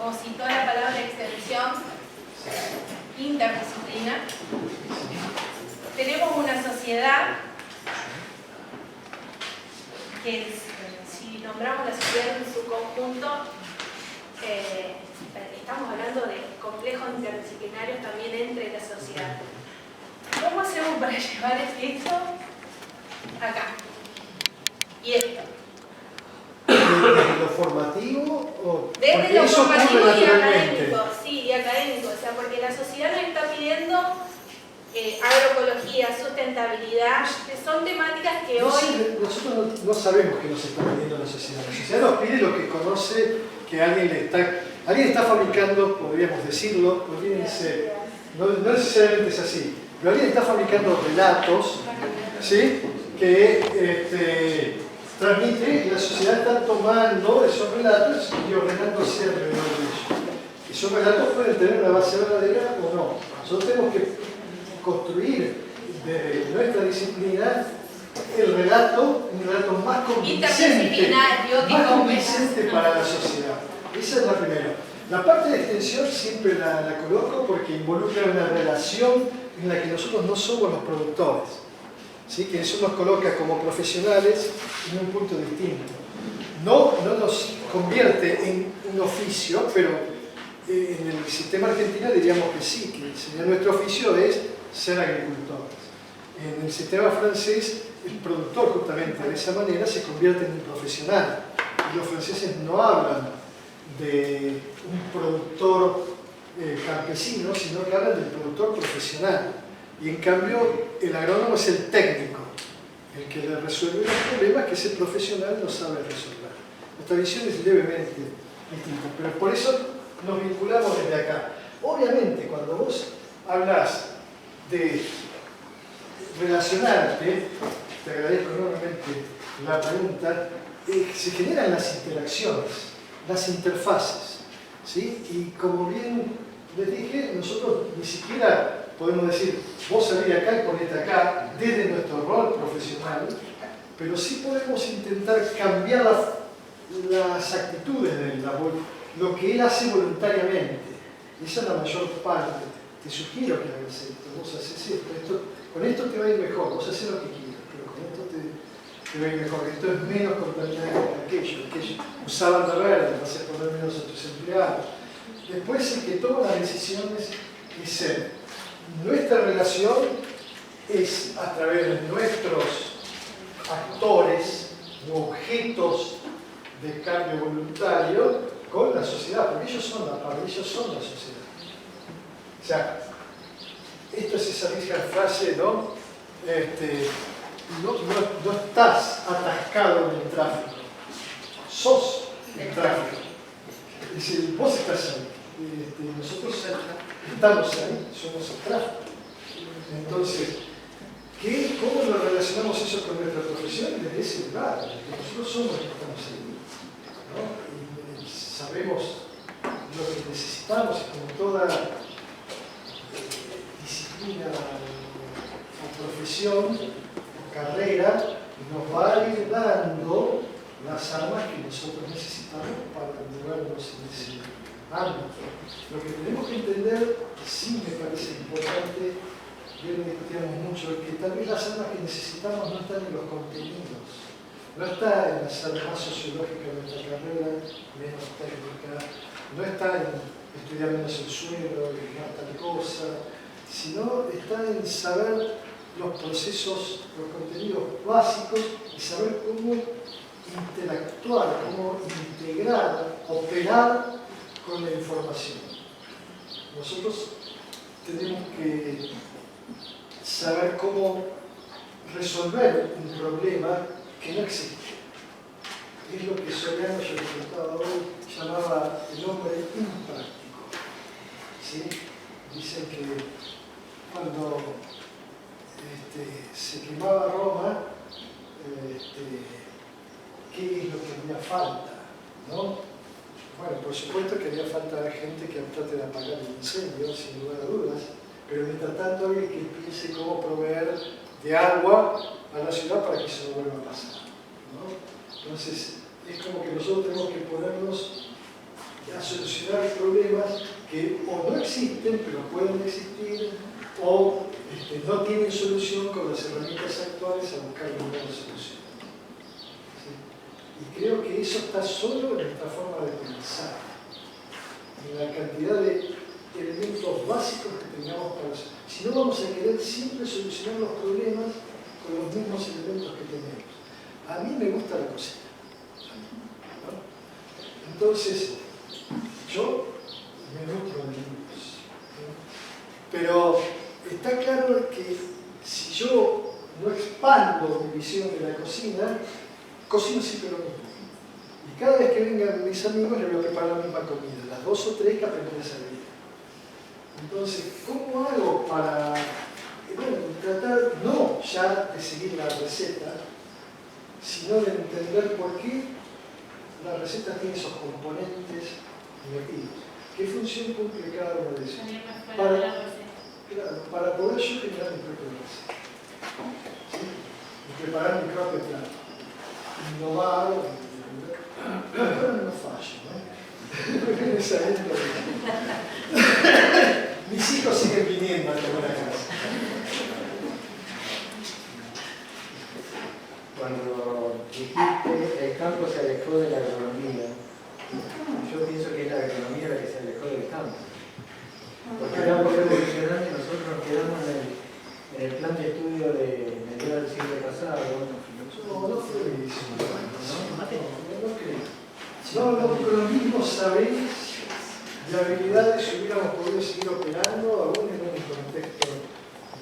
como citó la palabra extensión, interdisciplina. Tenemos una sociedad que, si nombramos la sociedad en su conjunto, estamos hablando de complejos interdisciplinarios también entre la sociedad. ¿Cómo hacemos para llevar esto acá? Y esto. ¿Desde lo formativo o...? Desde lo eso formativo ocurre y naturalmente? académico, sí, y académico. O sea, porque la sociedad nos está pidiendo agroecología, sustentabilidad, que son temáticas que hoy... Nosotros no sabemos qué nos está pidiendo la sociedad. La sociedad nos pide lo que conoce, que alguien está fabricando, podríamos decirlo, no necesariamente es así, pero alguien está fabricando relatos, ¿sí?, que transmite, y la sociedad está tomando esos relatos y ordenándose alrededor de ellos. Esos relatos pueden tener una base verdadera o no. Nosotros tenemos que construir de nuestra disciplina el relato, un relato más convincente para la sociedad. Esa es la primera. La parte de extensión siempre la coloco porque involucra una relación en la que nosotros no somos los productores, ¿sí? Que eso nos coloca como profesionales en un punto distinto. No nos convierte en un oficio, pero en el sistema argentino diríamos que sí, que nuestro oficio es ser agricultores. En el sistema francés, el productor justamente de esa manera se convierte en un profesional. Y los franceses no hablan de un productor campesino, sino que hablan del productor profesional. Y en cambio, el agrónomo es el técnico, el que le resuelve los problemas que ese profesional no sabe resolver. Nuestra visión es levemente distinta, pero por eso nos vinculamos desde acá. Obviamente, cuando vos hablas de relacionarte, te agradezco enormemente la pregunta, se generan las interacciones, las interfaces, ¿sí? Y como bien les dije, nosotros ni siquiera podemos decir, vos salís de acá y ponete acá, desde nuestro rol profesional, pero sí podemos intentar cambiar las actitudes del labor, lo que él hace voluntariamente. Esa es la mayor parte. Te sugiero que hagas esto, vos haces esto, con esto te va a ir mejor, vos haces lo que quieras, pero con esto te va a ir mejor, esto es menos contaminante que aquello. Usar banda verde, vas a poner menos a tus empleados. Después el que toma las decisiones es él. Nuestra relación es a través de nuestros actores u objetos de cambio voluntario con la sociedad, porque ellos son la sociedad. O sea, esto es esa misma frase, ¿no? No estás atascado en el tráfico, sos el tráfico. Es decir, vos estás ahí. Nosotros estamos ahí, somos el tráfico. Entonces, ¿cómo nos relacionamos eso con nuestra profesión? Desde ese lugar, nosotros somos los que estamos ahí, ¿no? Y sabemos lo que necesitamos, y como toda disciplina o profesión o carrera, nos va a ir dando las armas que nosotros necesitamos para movernos en ese ámbito. Lo que tenemos que entender, sí me parece importante, yo lo discutíamos mucho, que tal vez las armas que necesitamos no están en los contenidos, no está en hacer más sociológica de nuestra carrera, menos técnica, no está en estudiar menos el suelo y más tal cosa, sino está en saber los procesos, los contenidos básicos y saber cómo interactuar, cómo integrar, operar con la información. Nosotros tenemos que saber cómo resolver un problema que no existe. Es lo que Soriano, yo les contaba hoy, llamaba el hombre impráctico. ¿Sí? Dicen que cuando se quemaba Roma, ¿qué es lo que había falta? ¿No? Bueno, por supuesto que había falta de gente que trate de apagar el incendio, sin lugar a dudas, pero mientras tanto alguien que piense cómo proveer de agua a la ciudad para que eso no vuelva a pasar, ¿no? Entonces, es como que nosotros tenemos que ponernos a solucionar problemas que o no existen, pero pueden existir, o no tienen solución con las herramientas actuales a buscar una nueva solución. ¿Sí? Y creo que eso está solo en nuestra forma de pensar, en la cantidad de elementos básicos que tengamos para eso. Si no, vamos a querer siempre solucionar los problemas con los mismos elementos que tenemos. A mí me gusta la cocina, ¿no? Entonces, yo me nutro de libros, ¿no? Pero está claro que si yo no expando mi visión de la cocina, cocino siempre lo mismo. Y cada vez que vengan mis amigos les voy a preparar la misma comida, las 2 o 3 que aprendí a servir. Entonces, ¿cómo hago para tratar no ya de seguir la receta, sino de entender por qué la receta tiene esos componentes negativos? ¿Qué función cumple cada uno de esos? Para poder yo generar mi propia receta. ¿Sí? Y preparar mi propio plato. Innovar, pero no fallo, ¿no? Mis hijos siguen viniendo a comer a casa. Cuando dijiste el campo se alejó de la agronomía, yo pienso que es la agronomía la que se alejó del campo. Porque el campo fue evolucionando y nosotros nos quedamos en el plan de estudio de mediados del siglo pasado. No fue eso. No creo. No, con los mismos saberes y habilidades hubiéramos podido seguir operando aún en un contexto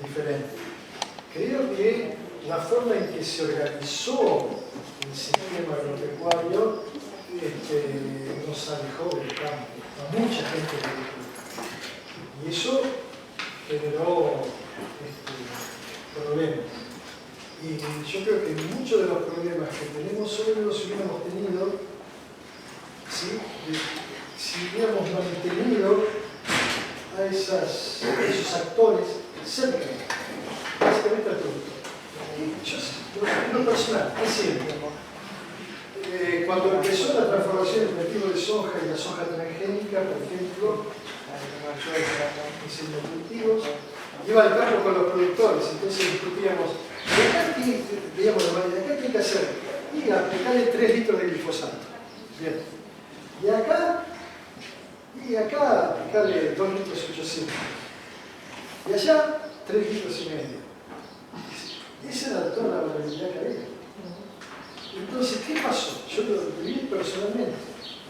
diferente. Creo que la forma en que se organizó el sistema agropecuario nos alejó del campo, a mucha gente le alejó. Y eso generó problemas. Y yo creo que muchos de los problemas que tenemos hoy no los hubiéramos tenido si hubiéramos mantenido a esos actores cerca, básicamente al productor. Yo, en lo personal, es cierto. Cuando empezó la transformación del cultivo de soja y la soja transgénica, por ejemplo, yo cultivos, iba al campo con los productores, entonces discutíamos, ¿de acá qué hay que hacer? Y aplicarle 3 litros de glifosato. Bien. Y acá aplicarle 2 litros 800. Y allá 3 litros y medio. Esa era toda la variabilidad que había. Entonces, ¿qué pasó? Yo lo viví personalmente.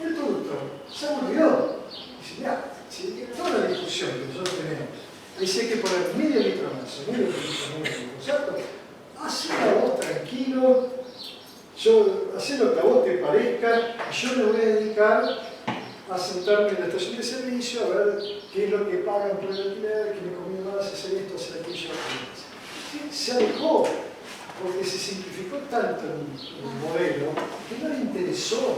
El productor se aburrió. Dice, ya, si toda la discusión que nosotros tenemos, ahí sí hay que poner medio litro más, medio litro menos de glifosato, hacelo vos tranquilo, hacé lo que a vos te parezca, y yo me voy a dedicar a sentarme en la estación de servicio a ver qué es lo que pagan por el alquiler, qué me conviene más, hacer esto, hacer aquello. Se alejó, porque se simplificó tanto el modelo que no le interesó.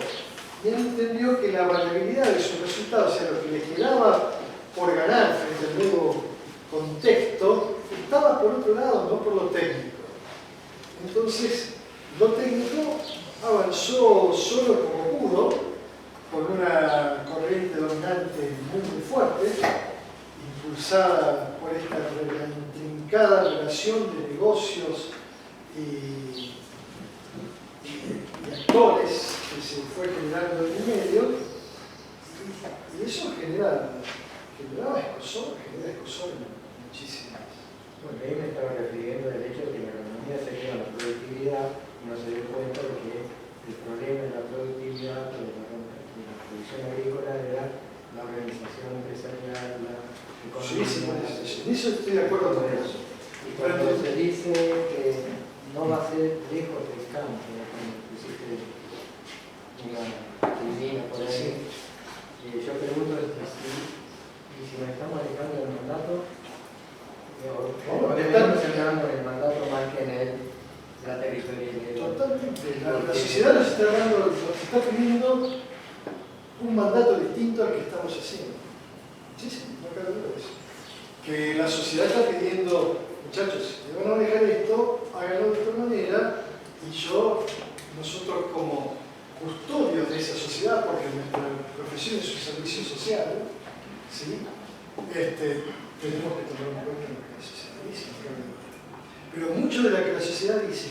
Y él entendió que la variabilidad de sus resultados, o sea, lo que le quedaba por ganar frente al nuevo contexto, estaba por otro lado, no por lo técnico. Entonces, lo técnico avanzó solo como pudo, con una corriente dominante muy fuerte, impulsada por esta intrincada relación de negocios y actores que se fue generando en el medio, y eso generaba escosor en muchísimas. Bueno, ahí me estaba refiriendo al hecho de que la economía se queda en la productividad y no se dio cuenta de que el problema de la productividad de la producción agrícola era la organización empresarial, la economía. Sí, en eso estoy de acuerdo con eso. Y cuando se dice que no va a ser lejos del campo, cuando pusiste una divina por ahí, yo pregunto si nos estamos alejando del mandato, o debemos centrarnos en el mandato más que en la territorialidad. Totalmente. La sociedad nos está pidiendo un mandato distinto al que estamos haciendo. Sí, no cabe duda de eso. Que la sociedad está pidiendo, muchachos, si van a manejar esto, háganlo de otra manera, y nosotros como custodios de esa sociedad, porque nuestra profesión es un servicio social, ¿sí? Tenemos que tomar en cuenta lo que la sociedad dice. Pero mucho de lo que la sociedad dice,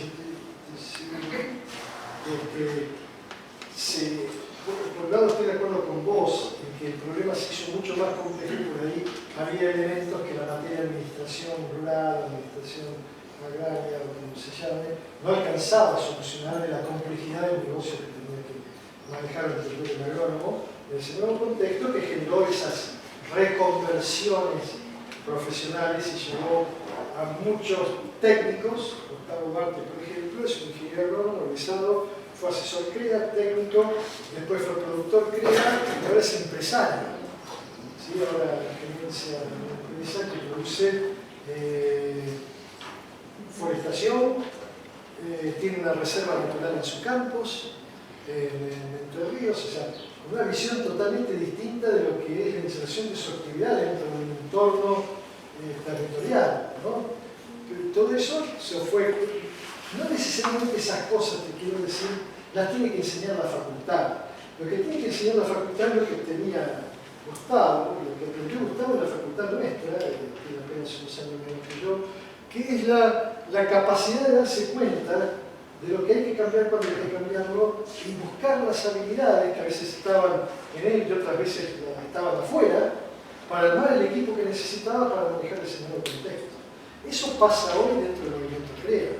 por un lado estoy de acuerdo con vos en que el problema se hizo mucho más complejo y por ahí había elementos que la materia de administración rural, administración agraria, o como se llame, no alcanzaba a solucionar de la complejidad del negocio que tenía que manejar el agrónomo en ese nuevo contexto que generó esas reconversiones profesionales y llevó a muchos técnicos. Gustavo Marte, por ejemplo, es un ingeniero agrónomo egresado, fue asesor CREA, técnico, después fue productor CREA y ahora es empresario. ¿Sí? Ahora la gerencia de una empresa que produce forestación, tiene una reserva natural en su campus, Entre Ríos, o sea, con una visión totalmente distinta de lo que es la inserción de su actividad dentro de un entorno territorial, ¿no? Pero todo eso se fue, no necesariamente esas cosas, te quiero decir, las tiene que enseñar la facultad. Lo que tiene que enseñar la facultad es lo que tenía Gustavo, lo que aprendió Gustavo en la facultad nuestra, que tiene apenas unos años menos que yo, que es la capacidad de darse cuenta de lo que hay que cambiar cuando hay que cambiarlo y buscar las habilidades que a veces estaban en él y otras veces estaban afuera para armar el equipo que necesitaba para manejar ese nuevo contexto. Eso pasa hoy dentro del movimiento CREA.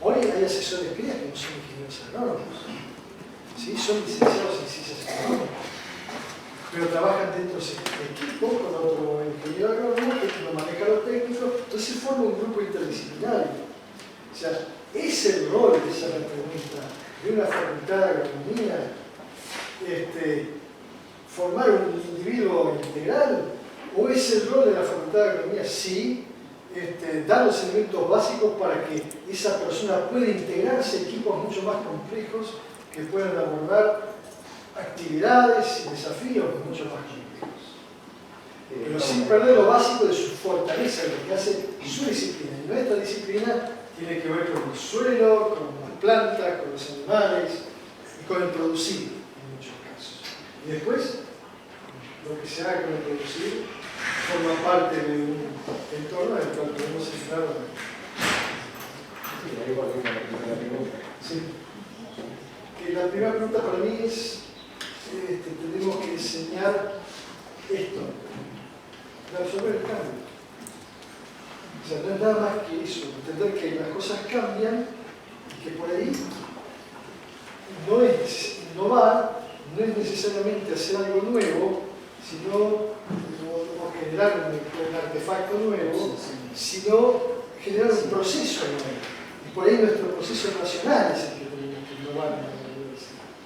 Hoy hay asesores CREA que no son ingenieros agrónomos, ¿sí? Son licenciados en ciencias agronómicas, pero trabajan dentro de ese equipo con otro ingeniero agrónomo que no maneja lo técnico, entonces forma un grupo interdisciplinario. O sea, ¿es el rol, esa es la pregunta, de una facultad de agronomía formar un individuo integral? ¿O es el rol de la facultad de agronomía, sí, dar los elementos básicos para que esa persona pueda integrarse a equipos mucho más complejos que puedan abordar actividades y desafíos mucho más complejos? Pero sin perder lo básico de su fortaleza, de lo que hace su disciplina. Y nuestra disciplina tiene que ver con el suelo, con las plantas, con los animales y con el producir, en muchos casos. Y después, lo que se haga con el producir forma parte de un entorno en el cual podemos entrar. Sí, ahí volvemos a la primera pregunta. Sí. Que la primera pregunta para mí es, tenemos que enseñar esto, de absorber el cambio. O sea, no es nada más que eso, entender que las cosas cambian y que por ahí no es innovar, no es necesariamente hacer algo nuevo, sino o generar un artefacto nuevo, sino generar un proceso nuevo. Y por ahí nuestro proceso racional es el que tenemos que innovar.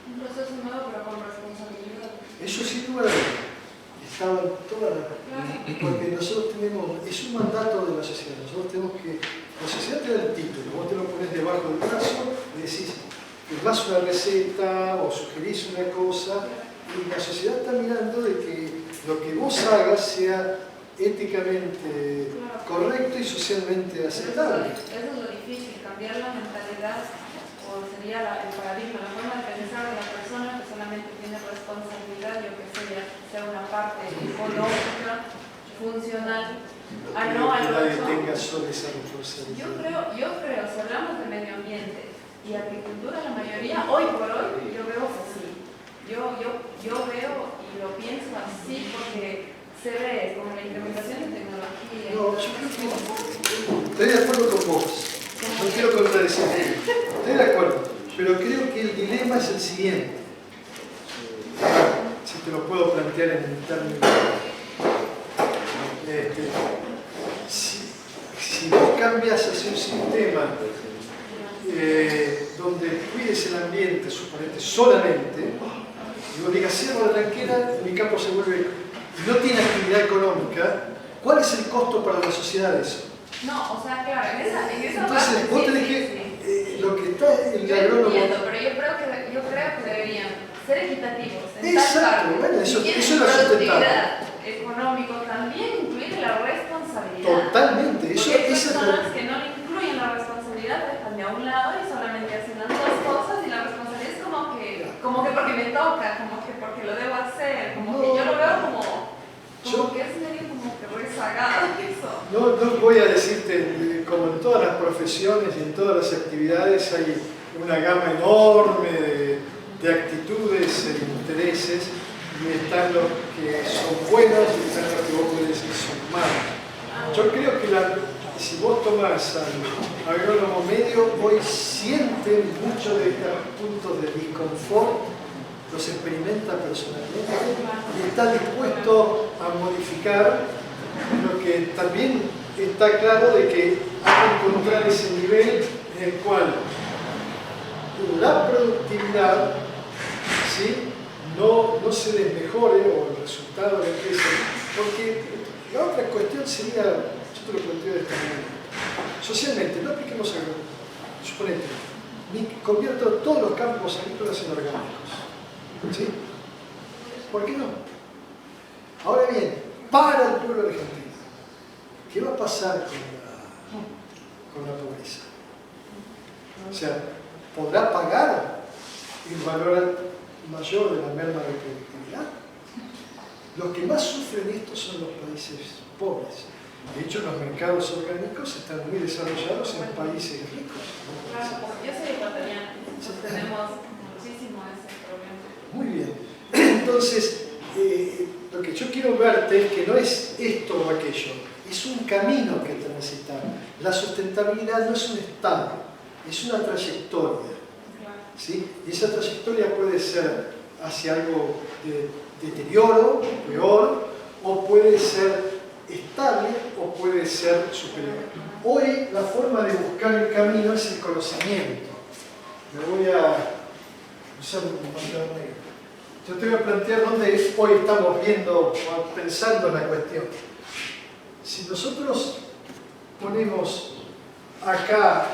Un proceso nuevo pero con responsabilidad. Eso sin lugar a dudas. Estaban todas las... Porque nosotros tenemos, es un mandato de la sociedad, nosotros tenemos que, la sociedad te da el título, vos te lo pones debajo del brazo y decís, firmás una receta o sugerís una cosa y la sociedad está mirando de que lo que vos hagas sea éticamente correcto y socialmente aceptable. Eso es lo difícil, cambiar la mentalidad o sería el paradigma, la forma de pensar de la persona que solamente tiene responsabilidad, yo que sé, sea una parte ecológica, funcional, a no al nadie otro. tenga solo esa responsabilidad. Yo creo, si hablamos de medio ambiente y agricultura, la mayoría, hoy por hoy, yo veo así. Yo veo y lo pienso así porque se ve como la implementación de tecnología. No, yo creo que estoy de acuerdo con vos. No quiero contradecirte. Estoy de acuerdo. Pero creo que el dilema es el siguiente. Si te lo puedo plantear en términos. Si vos cambias hacia un sistema donde cuides el ambiente, suponete, solamente, y vos digas, cierro la tranquera, mi campo se vuelve, y no tiene actividad económica, ¿cuál es el costo para la sociedad de eso? No, o sea, claro, en esa Entonces, parte vos sí, tenés sí, que, lo que está el Yo agrónomo... entiendo, pero yo creo que deberían ser equitativos. En Exacto, tal parte. bueno, eso Si es quieren la productividad económico, también incluir la responsabilidad. Totalmente, eso Porque hay es personas que no le incluyen la responsabilidad, dejan de a un lado y solamente hacen las dos cosas y la responsabilidad es como que como que porque me toca, como que porque lo debo hacer, como que No. yo lo veo como que es medio como que rezagado eso. No voy a decirte, como en todas las profesiones y en todas las actividades hay una gama enorme de actitudes e intereses, y están los que son buenos y están los que vos podés decir son malos. Yo creo que si vos tomás al agrónomo medio, hoy sienten muchos de estos puntos de disconfort, los experimenta personalmente y está dispuesto a modificar, lo que también está claro de que hay que encontrar ese nivel en el cual la productividad, ¿sí?, no se desmejore, o el resultado de la empresa, porque la otra cuestión sería, yo te lo planteo de esta manera, socialmente, no apliquemos agrónomos, suponete, convierto todos los campos agrícolas en orgánicos, ¿sí? ¿Por qué no? Ahora bien, para el pueblo argentino, ¿qué va a pasar con la pobreza? O sea, ¿podrá pagar el valor mayor de la merma de productividad? Los que más sufren esto son los países pobres. De hecho, los mercados orgánicos están muy desarrollados en países ricos. Claro, yo soy ecuatoriana, nosotros tenemos muchísimo ese problema. Muy bien. Entonces, lo que yo quiero verte es que no es esto o aquello, es un camino que transitar. La sustentabilidad no es un estado, es una trayectoria, ¿sí? Y esa trayectoria puede ser hacia algo de deterioro, peor, o puede ser estable, o puede ser superior. Hoy la forma de buscar el camino es el conocimiento. Me voy a usar un pantalla negro. Yo te voy a plantear dónde hoy estamos viendo o pensando en la cuestión. Si nosotros ponemos acá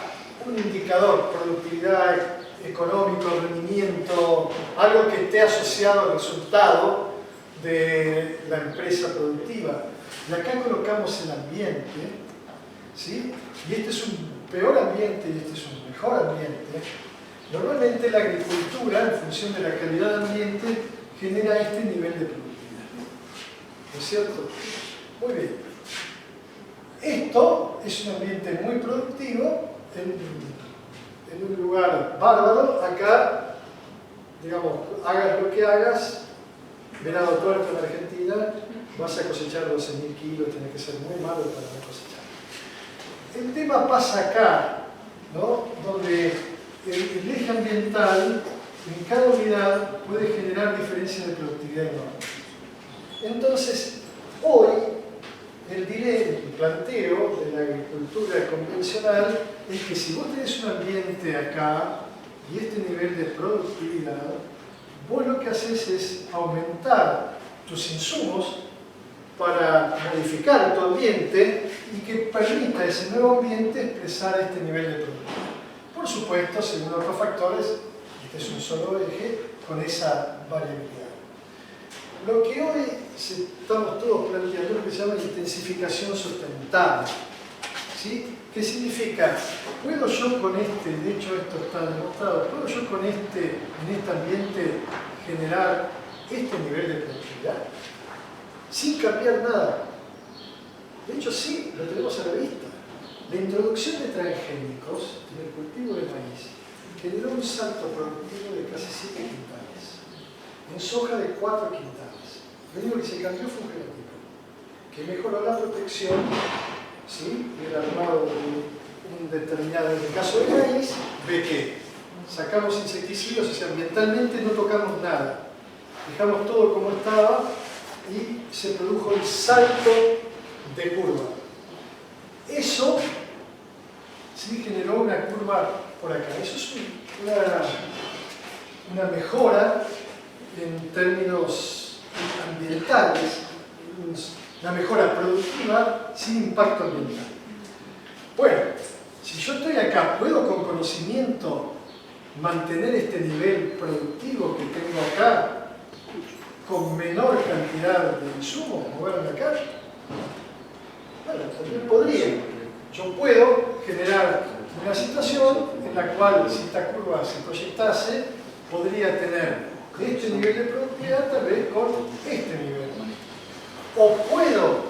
un indicador, productividad, económico, rendimiento, algo que esté asociado al resultado de la empresa productiva, y acá colocamos el ambiente, ¿sí? Y este es un peor ambiente y este es un mejor ambiente. Normalmente la agricultura, en función de la calidad del ambiente, genera este nivel de productividad. ¿No es cierto? Muy bien. Esto es un ambiente muy productivo, en un lugar bárbaro. Acá, digamos, hagas lo que hagas, venado tuerto en Argentina, vas a cosechar 12.000 kilos, tenés que ser muy malo para no cosechar. El tema pasa acá, ¿no?, donde el eje ambiental en cada unidad puede generar diferencias de productividad enormes. Entonces, hoy, el planteo de la agricultura convencional es que si vos tenés un ambiente acá y este nivel de productividad, vos lo que haces es aumentar tus insumos para modificar tu ambiente y que permita ese nuevo ambiente expresar este nivel de productividad. Por supuesto, según otros factores, este es un solo eje con esa variabilidad. Lo que hoy estamos todos planteando es lo que se llama intensificación sustentable, ¿sí? ¿Qué significa? ¿Puedo yo con este, de hecho esto está demostrado, ¿puedo yo con en este ambiente generar este nivel de productividad? Sin cambiar nada. De hecho sí, lo tenemos a la vista. La introducción de transgénicos en el cultivo de maíz generó un salto productivo de casi 7 quintales. En soja de 4 quintales. Lo único que se cambió fue un genotipo, que mejoró la protección, ¿sí?, del armado de un determinado, en el caso de maíz, ve que sacamos insecticidas, o sea, ambientalmente no tocamos nada. Dejamos todo como estaba y se produjo el salto de curva. Eso sí generó una curva por acá. Eso es una mejora en términos ambientales, una mejora productiva sin impacto ambiental. Bueno, si yo estoy acá, ¿puedo con conocimiento mantener este nivel productivo que tengo acá con menor cantidad de insumos, moverme acá? Bueno, también podría. Yo puedo generar una situación en la cual, si esta curva se proyectase, podría tener este nivel de productividad tal vez con este nivel. O puedo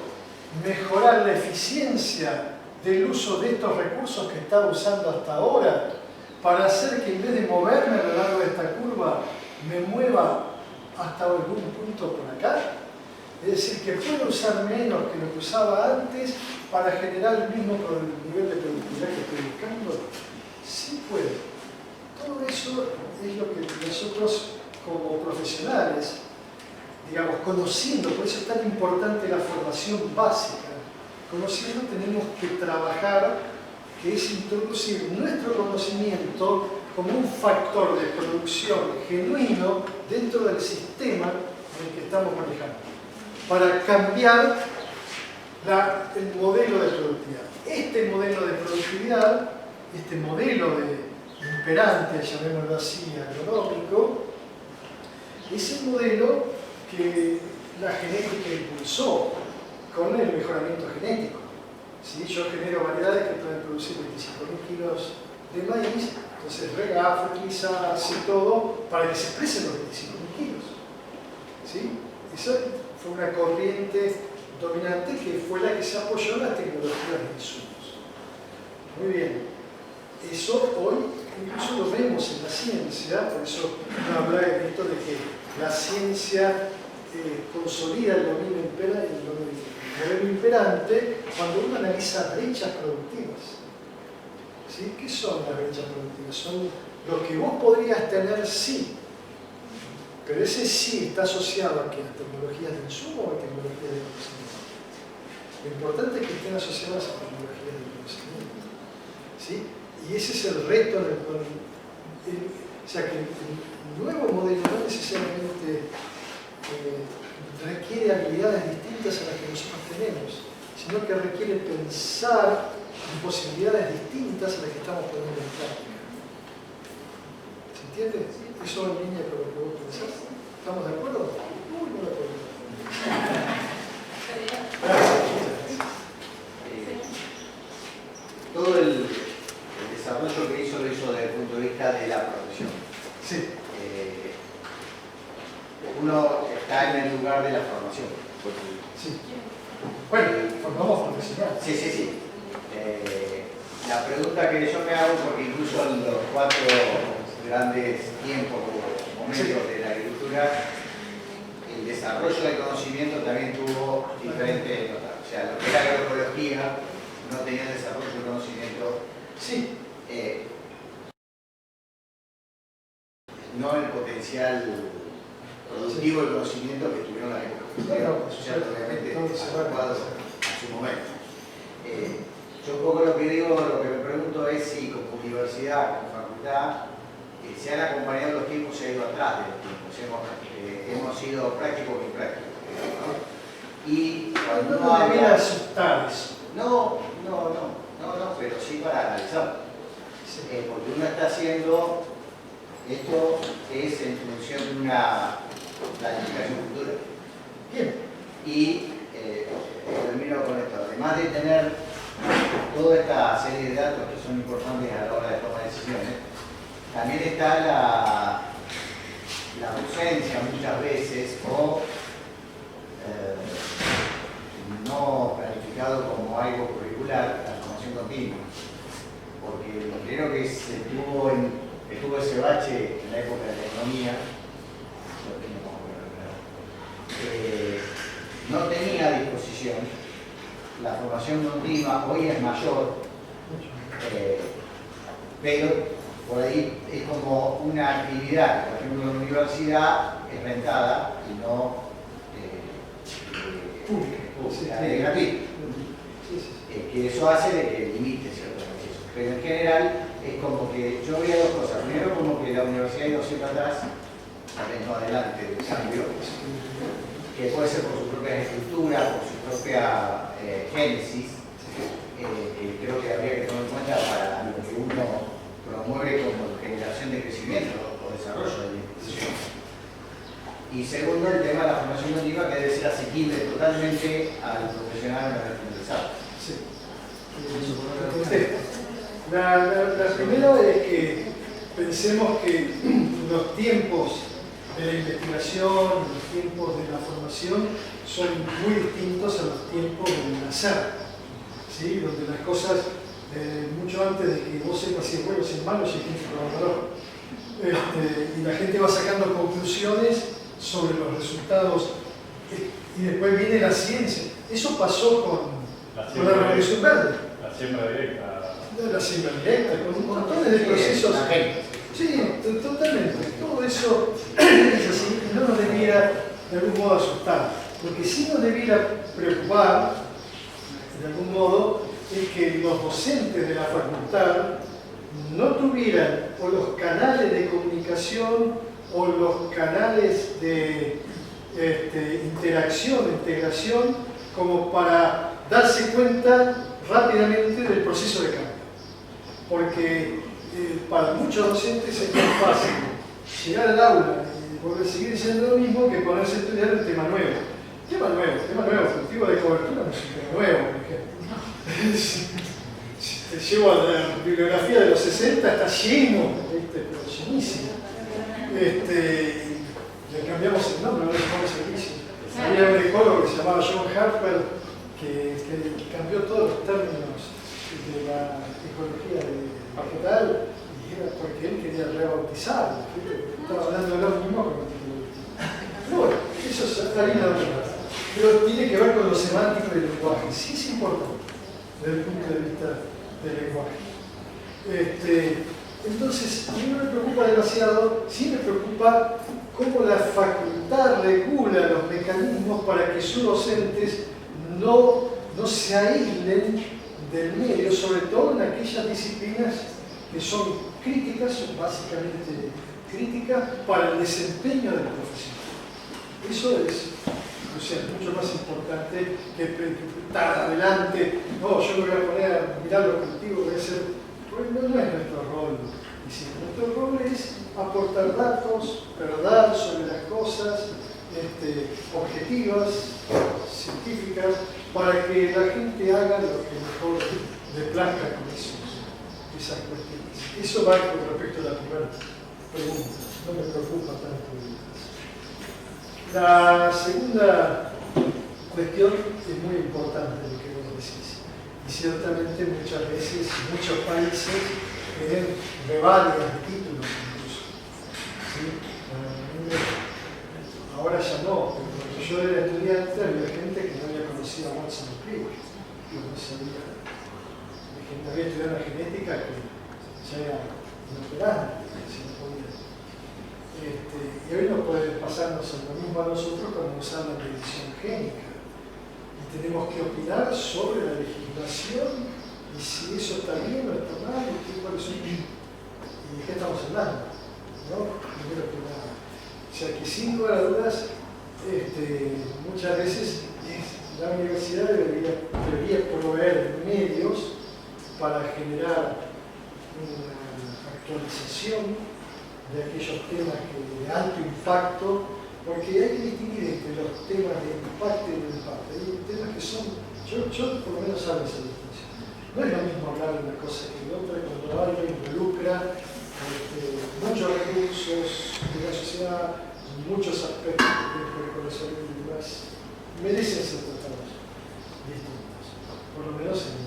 mejorar la eficiencia del uso de estos recursos que estaba usando hasta ahora para hacer que en vez de moverme a lo largo de esta curva me mueva hasta algún punto por acá. Es decir, que puedo usar menos que lo que usaba antes para generar el mismo nivel de productividad que estoy buscando. Sí puedo. Todo eso es lo que nosotros como profesionales, digamos, conociendo, por eso es tan importante la formación básica, conociendo tenemos que trabajar, que es introducir nuestro conocimiento como un factor de producción genuino dentro del sistema en el que estamos manejando, para cambiar el modelo de productividad. Este modelo de productividad, este modelo de imperante, llamémoslo así, agronómico, es el modelo que la genética impulsó con el mejoramiento genético. ¿Sí? Yo genero variedades que pueden producir 25.000 kilos de maíz, entonces rega, fertiliza, hace todo para que se expresen los 25.000 kilos. ¿Sí? Esa fue una corriente dominante que fue la que se apoyó en las tecnologías de insumos. Muy bien. Eso hoy incluso lo vemos en la ciencia, por eso no hablaba de esto de que la ciencia consolida el dominio imperante cuando uno analiza brechas productivas. ¿Sí? ¿Qué son las brechas productivas? Son lo que vos podrías tener sí, pero ese sí está asociado a que a tecnologías de insumo o a tecnologías de conocimiento. Lo importante es que estén asociadas a tecnologías de conocimiento. ¿Sí? Y ese es el reto del o sea que el nuevo modelo no necesariamente requiere habilidades distintas a las que nosotros tenemos, sino que requiere pensar en posibilidades distintas a las que estamos poniendo en práctica. ¿Se entiende? Eso va en línea con lo que vos pensás. ¿Estamos de acuerdo? Muy de acuerdo. Todo el desarrollo que hizo lo hizo desde el punto de vista de la profesión. Sí. Uno está en el lugar de la formación. Sí. Bueno, formamos profesionales. Sí, sí, sí. La pregunta que yo me hago, porque incluso en los 4 grandes tiempos o momentos de la agricultura, el desarrollo del conocimiento también tuvo diferentes notas. O sea, lo que era agroecología no tenía desarrollo del conocimiento. Sí. No el potencial productivo del conocimiento que tuvieron la época. Obviamente adecuado a su momento. Yo un poco lo que digo, lo que me pregunto es si como universidad, como facultad, se han acompañado los tiempos, se ha ido atrás de los tiempos, hemos sido prácticos y prácticos. ¿No? Y cuando no debería asustar eso. No, pero sí para analizar. Porque uno está haciendo esto es en función de una planificación futura. Bien. Y termino con esto. Además de tener toda esta serie de datos que son importantes a la hora de tomar decisiones, también está la ausencia muchas veces o no planificado como algo curricular, la formación continua. Porque creo que estuvo ese bache en la época de la economía, no tenía a disposición la formación continua, hoy es mayor, pero por ahí es como una actividad, por ejemplo en la universidad es rentada y no pública, es gratuita. Que eso hace de que limite ciertos procesos, pero en general es como que yo veía dos cosas. Primero, como que la universidad ha ido siempre atrás, no adelante del cambio, que puede ser por su propia estructura, por su propia génesis, que creo que habría que tomar en cuenta para lo que uno promueve como generación de crecimiento o desarrollo de la institución. Y segundo, el tema de la formación continua, que debe ser asequible totalmente al profesional interesado. Sí. La primera es que pensemos que los tiempos de la investigación, los tiempos de la formación son muy distintos a los tiempos del nacer, ¿sí? Donde las cosas, mucho antes de que vos sepas si es bueno o si es malo, ya tienes que probarlo. Y la gente va sacando conclusiones sobre los resultados y después viene la ciencia. Eso pasó con la Revolución Verde. La siembra directa. La siembra directa, con un montón de procesos. Sí, totalmente. Todo eso es así y no nos debiera de algún modo asustar. Lo que sí nos debiera preocupar, de algún modo, es que los docentes de la facultad no tuvieran o los canales de comunicación o los canales de integración como para darse cuenta rápidamente del proceso de cambio. Porque para muchos docentes es más fácil llegar al aula y poder seguir diciendo lo mismo que ponerse a estudiar un tema nuevo. Tema nuevo, cultivo de cobertura no es un tema nuevo, por ejemplo. Si te llevo a la bibliografía de los 60, está lleno, pero llenísimo. Le cambiamos el nombre, no le llamamos servicio. Había un ecólogo que se llamaba John Harper que cambió todos los términos de la ecología vegetal y era porque él quería rebautizarlo. Estaba hablando de lo mismo con el título. Pero bueno, eso es harina de otra cosa. Pero tiene que ver con lo semántico del lenguaje. Sí es importante desde el punto de vista del lenguaje. Entonces, a mí no me preocupa demasiado, sí me preocupa cómo la facultad regula los mecanismos para que sus docentes no se aíslen del medio, sobre todo en aquellas disciplinas que son críticas, básicamente críticas, para el desempeño del profesional. Eso es, o sea, mucho más importante que estar adelante. No, yo me voy a poner a mirar los cultivos, voy a hacer. No es nuestro rol. Nuestro rol es aportar datos, verdad sobre las cosas, objetivas, científicas, para que la gente haga lo que mejor le plazca con esas cuestiones. Eso va con respecto a la primera pregunta. No me preocupa tanto. La segunda cuestión es muy importante lo que vos decís. Y ciertamente muchas veces, muchos países tienen revalidas de títulos incluso. ¿Sí? Ahora ya no, pero cuando yo era estudiante había gente que no había conocido a Watson y Crick, que no sabía. Hay gente que había estudiado la genética que ya era inoperante, si no podía. Y hoy no puede pasarnos lo mismo a nosotros cuando usar la medición génica. Y tenemos que opinar sobre la legislación y si eso está bien o está mal, y cuáles son. ¿Y de qué estamos hablando? ¿No? Primero que nada. O sea que sin lugar a dudas, muchas veces la universidad debería proveer medios para generar una actualización de aquellos temas de alto impacto, porque hay que distinguir entre los temas de impacto y de impacto. Hay temas que son, yo por lo menos hago esa distinción. No es lo mismo hablar de una cosa que de otra, cuando algo involucra muchos recursos de la sociedad, muchos aspectos que tienen que ver con la salud y demás, merecen ser tratados distintos, por lo menos en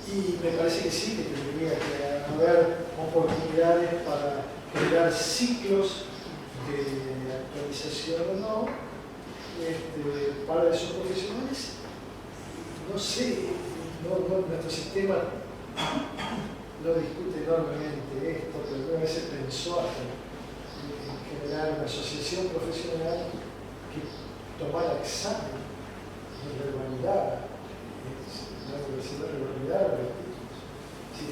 y me parece que sí, que tendría que haber oportunidades para crear ciclos de actualización o no para esos profesionales. No sé, nuestro sistema lo discute enormemente esto, pero alguna vez se pensó hasta en generar una asociación profesional que tomara examen de regularidad, la universidad de regularidad de los títulos.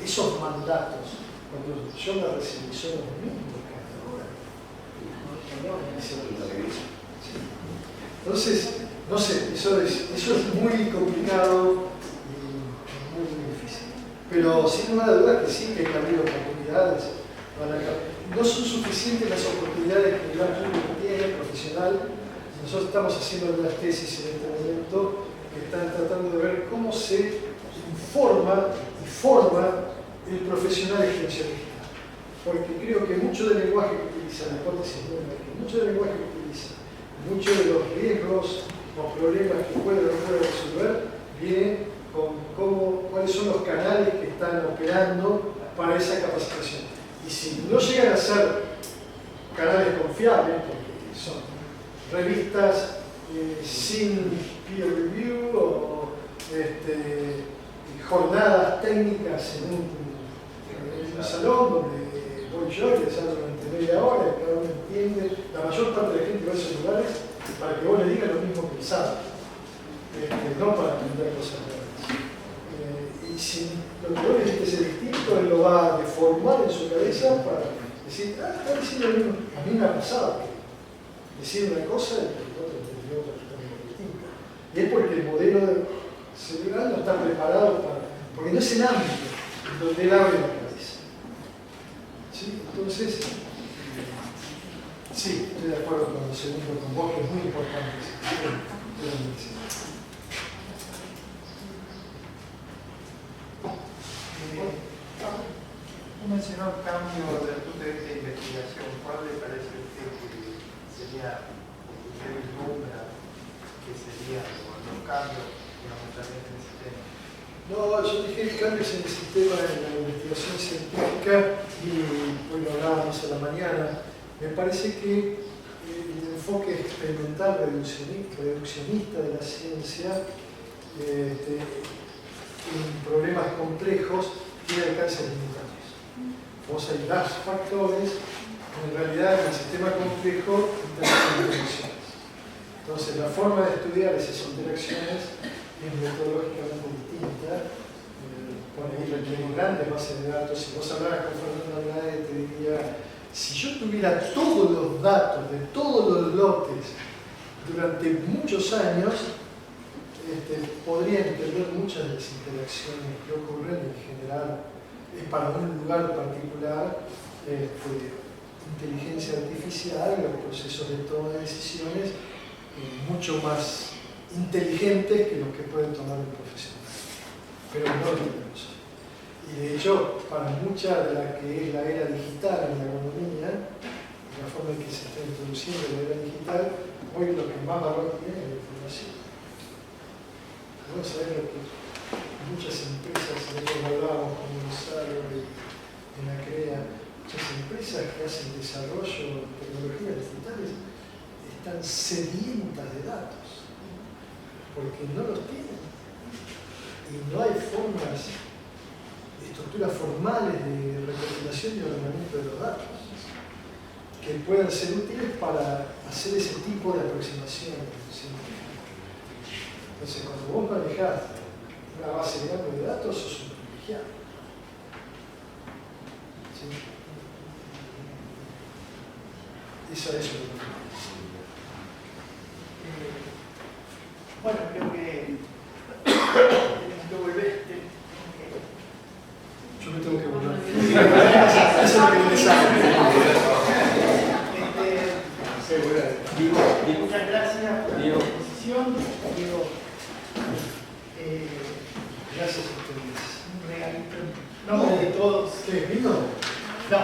Esos mandatos, cuando yo me recibí, son los mismos que hasta ahora. Entonces, no sé, eso es muy complicado y muy difícil. Pero sin lugar a dudas que sí que hay que abrir oportunidades para no son suficientes las oportunidades que el gran público tiene, profesional. Nosotros estamos haciendo algunas tesis en este momento que están tratando de ver cómo se informa y forma el profesional extensionista. porque creo que mucho del lenguaje que utiliza, la hipótesis buena, que mucho del lenguaje que utiliza, muchos de los riesgos o problemas que puede o no puede resolver, viene con cuáles son los canales que están operando para esa capacitación. Y si no llegan a ser canales confiables, porque son revistas sin peer review o jornadas técnicas en un salón donde voy yo y les hablo durante media hora, cada uno entiende, la mayor parte de la gente va a esos lugares para que vos le digas lo mismo que sabe, no para aprender cosas nuevas. Y si lo que vos le dices es distinto, él lo va a deformar en su cabeza para decir, está diciendo lo mismo. A mí me ha pasado que decir una cosa y el otro entendió totalmente distinto. Y es porque el modelo cerebral no está preparado para, porque no es el ámbito donde él abre la cabeza. ¿Sí? Entonces, sí, estoy de acuerdo con lo segundo, con vos, que es muy importante. Tú mencionó el cambio desde el punto de vista de investigación. ¿Cuál le parece a usted que sería el número que serían los cambios, digamos, también en el sistema? No, yo dije el cambio en el sistema de la investigación científica y hoy lo hablábamos a la mañana. Me parece que el enfoque experimental reduccionista de la ciencia en problemas complejos tiene alcances limitados. Vos aislás factores, en realidad en el sistema complejo interaccionan interacciones. Entonces la forma de estudiar esas interacciones es metodológicamente distinta. Por ahí requiere grandes bases de datos. Si vos hablaras con Fernando Andrade, te diría, si yo tuviera todos los datos de todos los lotes durante muchos años, podría entender muchas de las interacciones que ocurren en general para un lugar particular, inteligencia artificial, los procesos de toma de decisiones mucho más inteligentes que los que pueden tomar un profesional. Pero no lo tenemos. Y de hecho, para mucha de la que es la era digital en la economía, la forma en que se está introduciendo la era digital, hoy lo que más valor tiene es la información. Vamos a ver lo que muchas empresas, de hecho hablábamos con Gonzalo en la CREA, muchas empresas que hacen desarrollo de tecnologías digitales están sedientas de datos, porque no los tienen. Y no hay formas, estructuras formales de recopilación y ordenamiento de los datos que puedan ser útiles para hacer ese tipo de aproximación científica. Entonces, cuando vos manejás una base grande de datos, sos un privilegiado. ¿Sí? Eso es lo que bueno, creo que tenemos que volver. Yo me tengo que volver. Eso es lo que me sale. Muchas gracias por la exposición. Diego, Gracias a ustedes. un regalito en nombre de todos. ¿Qué? ¿Vino? No,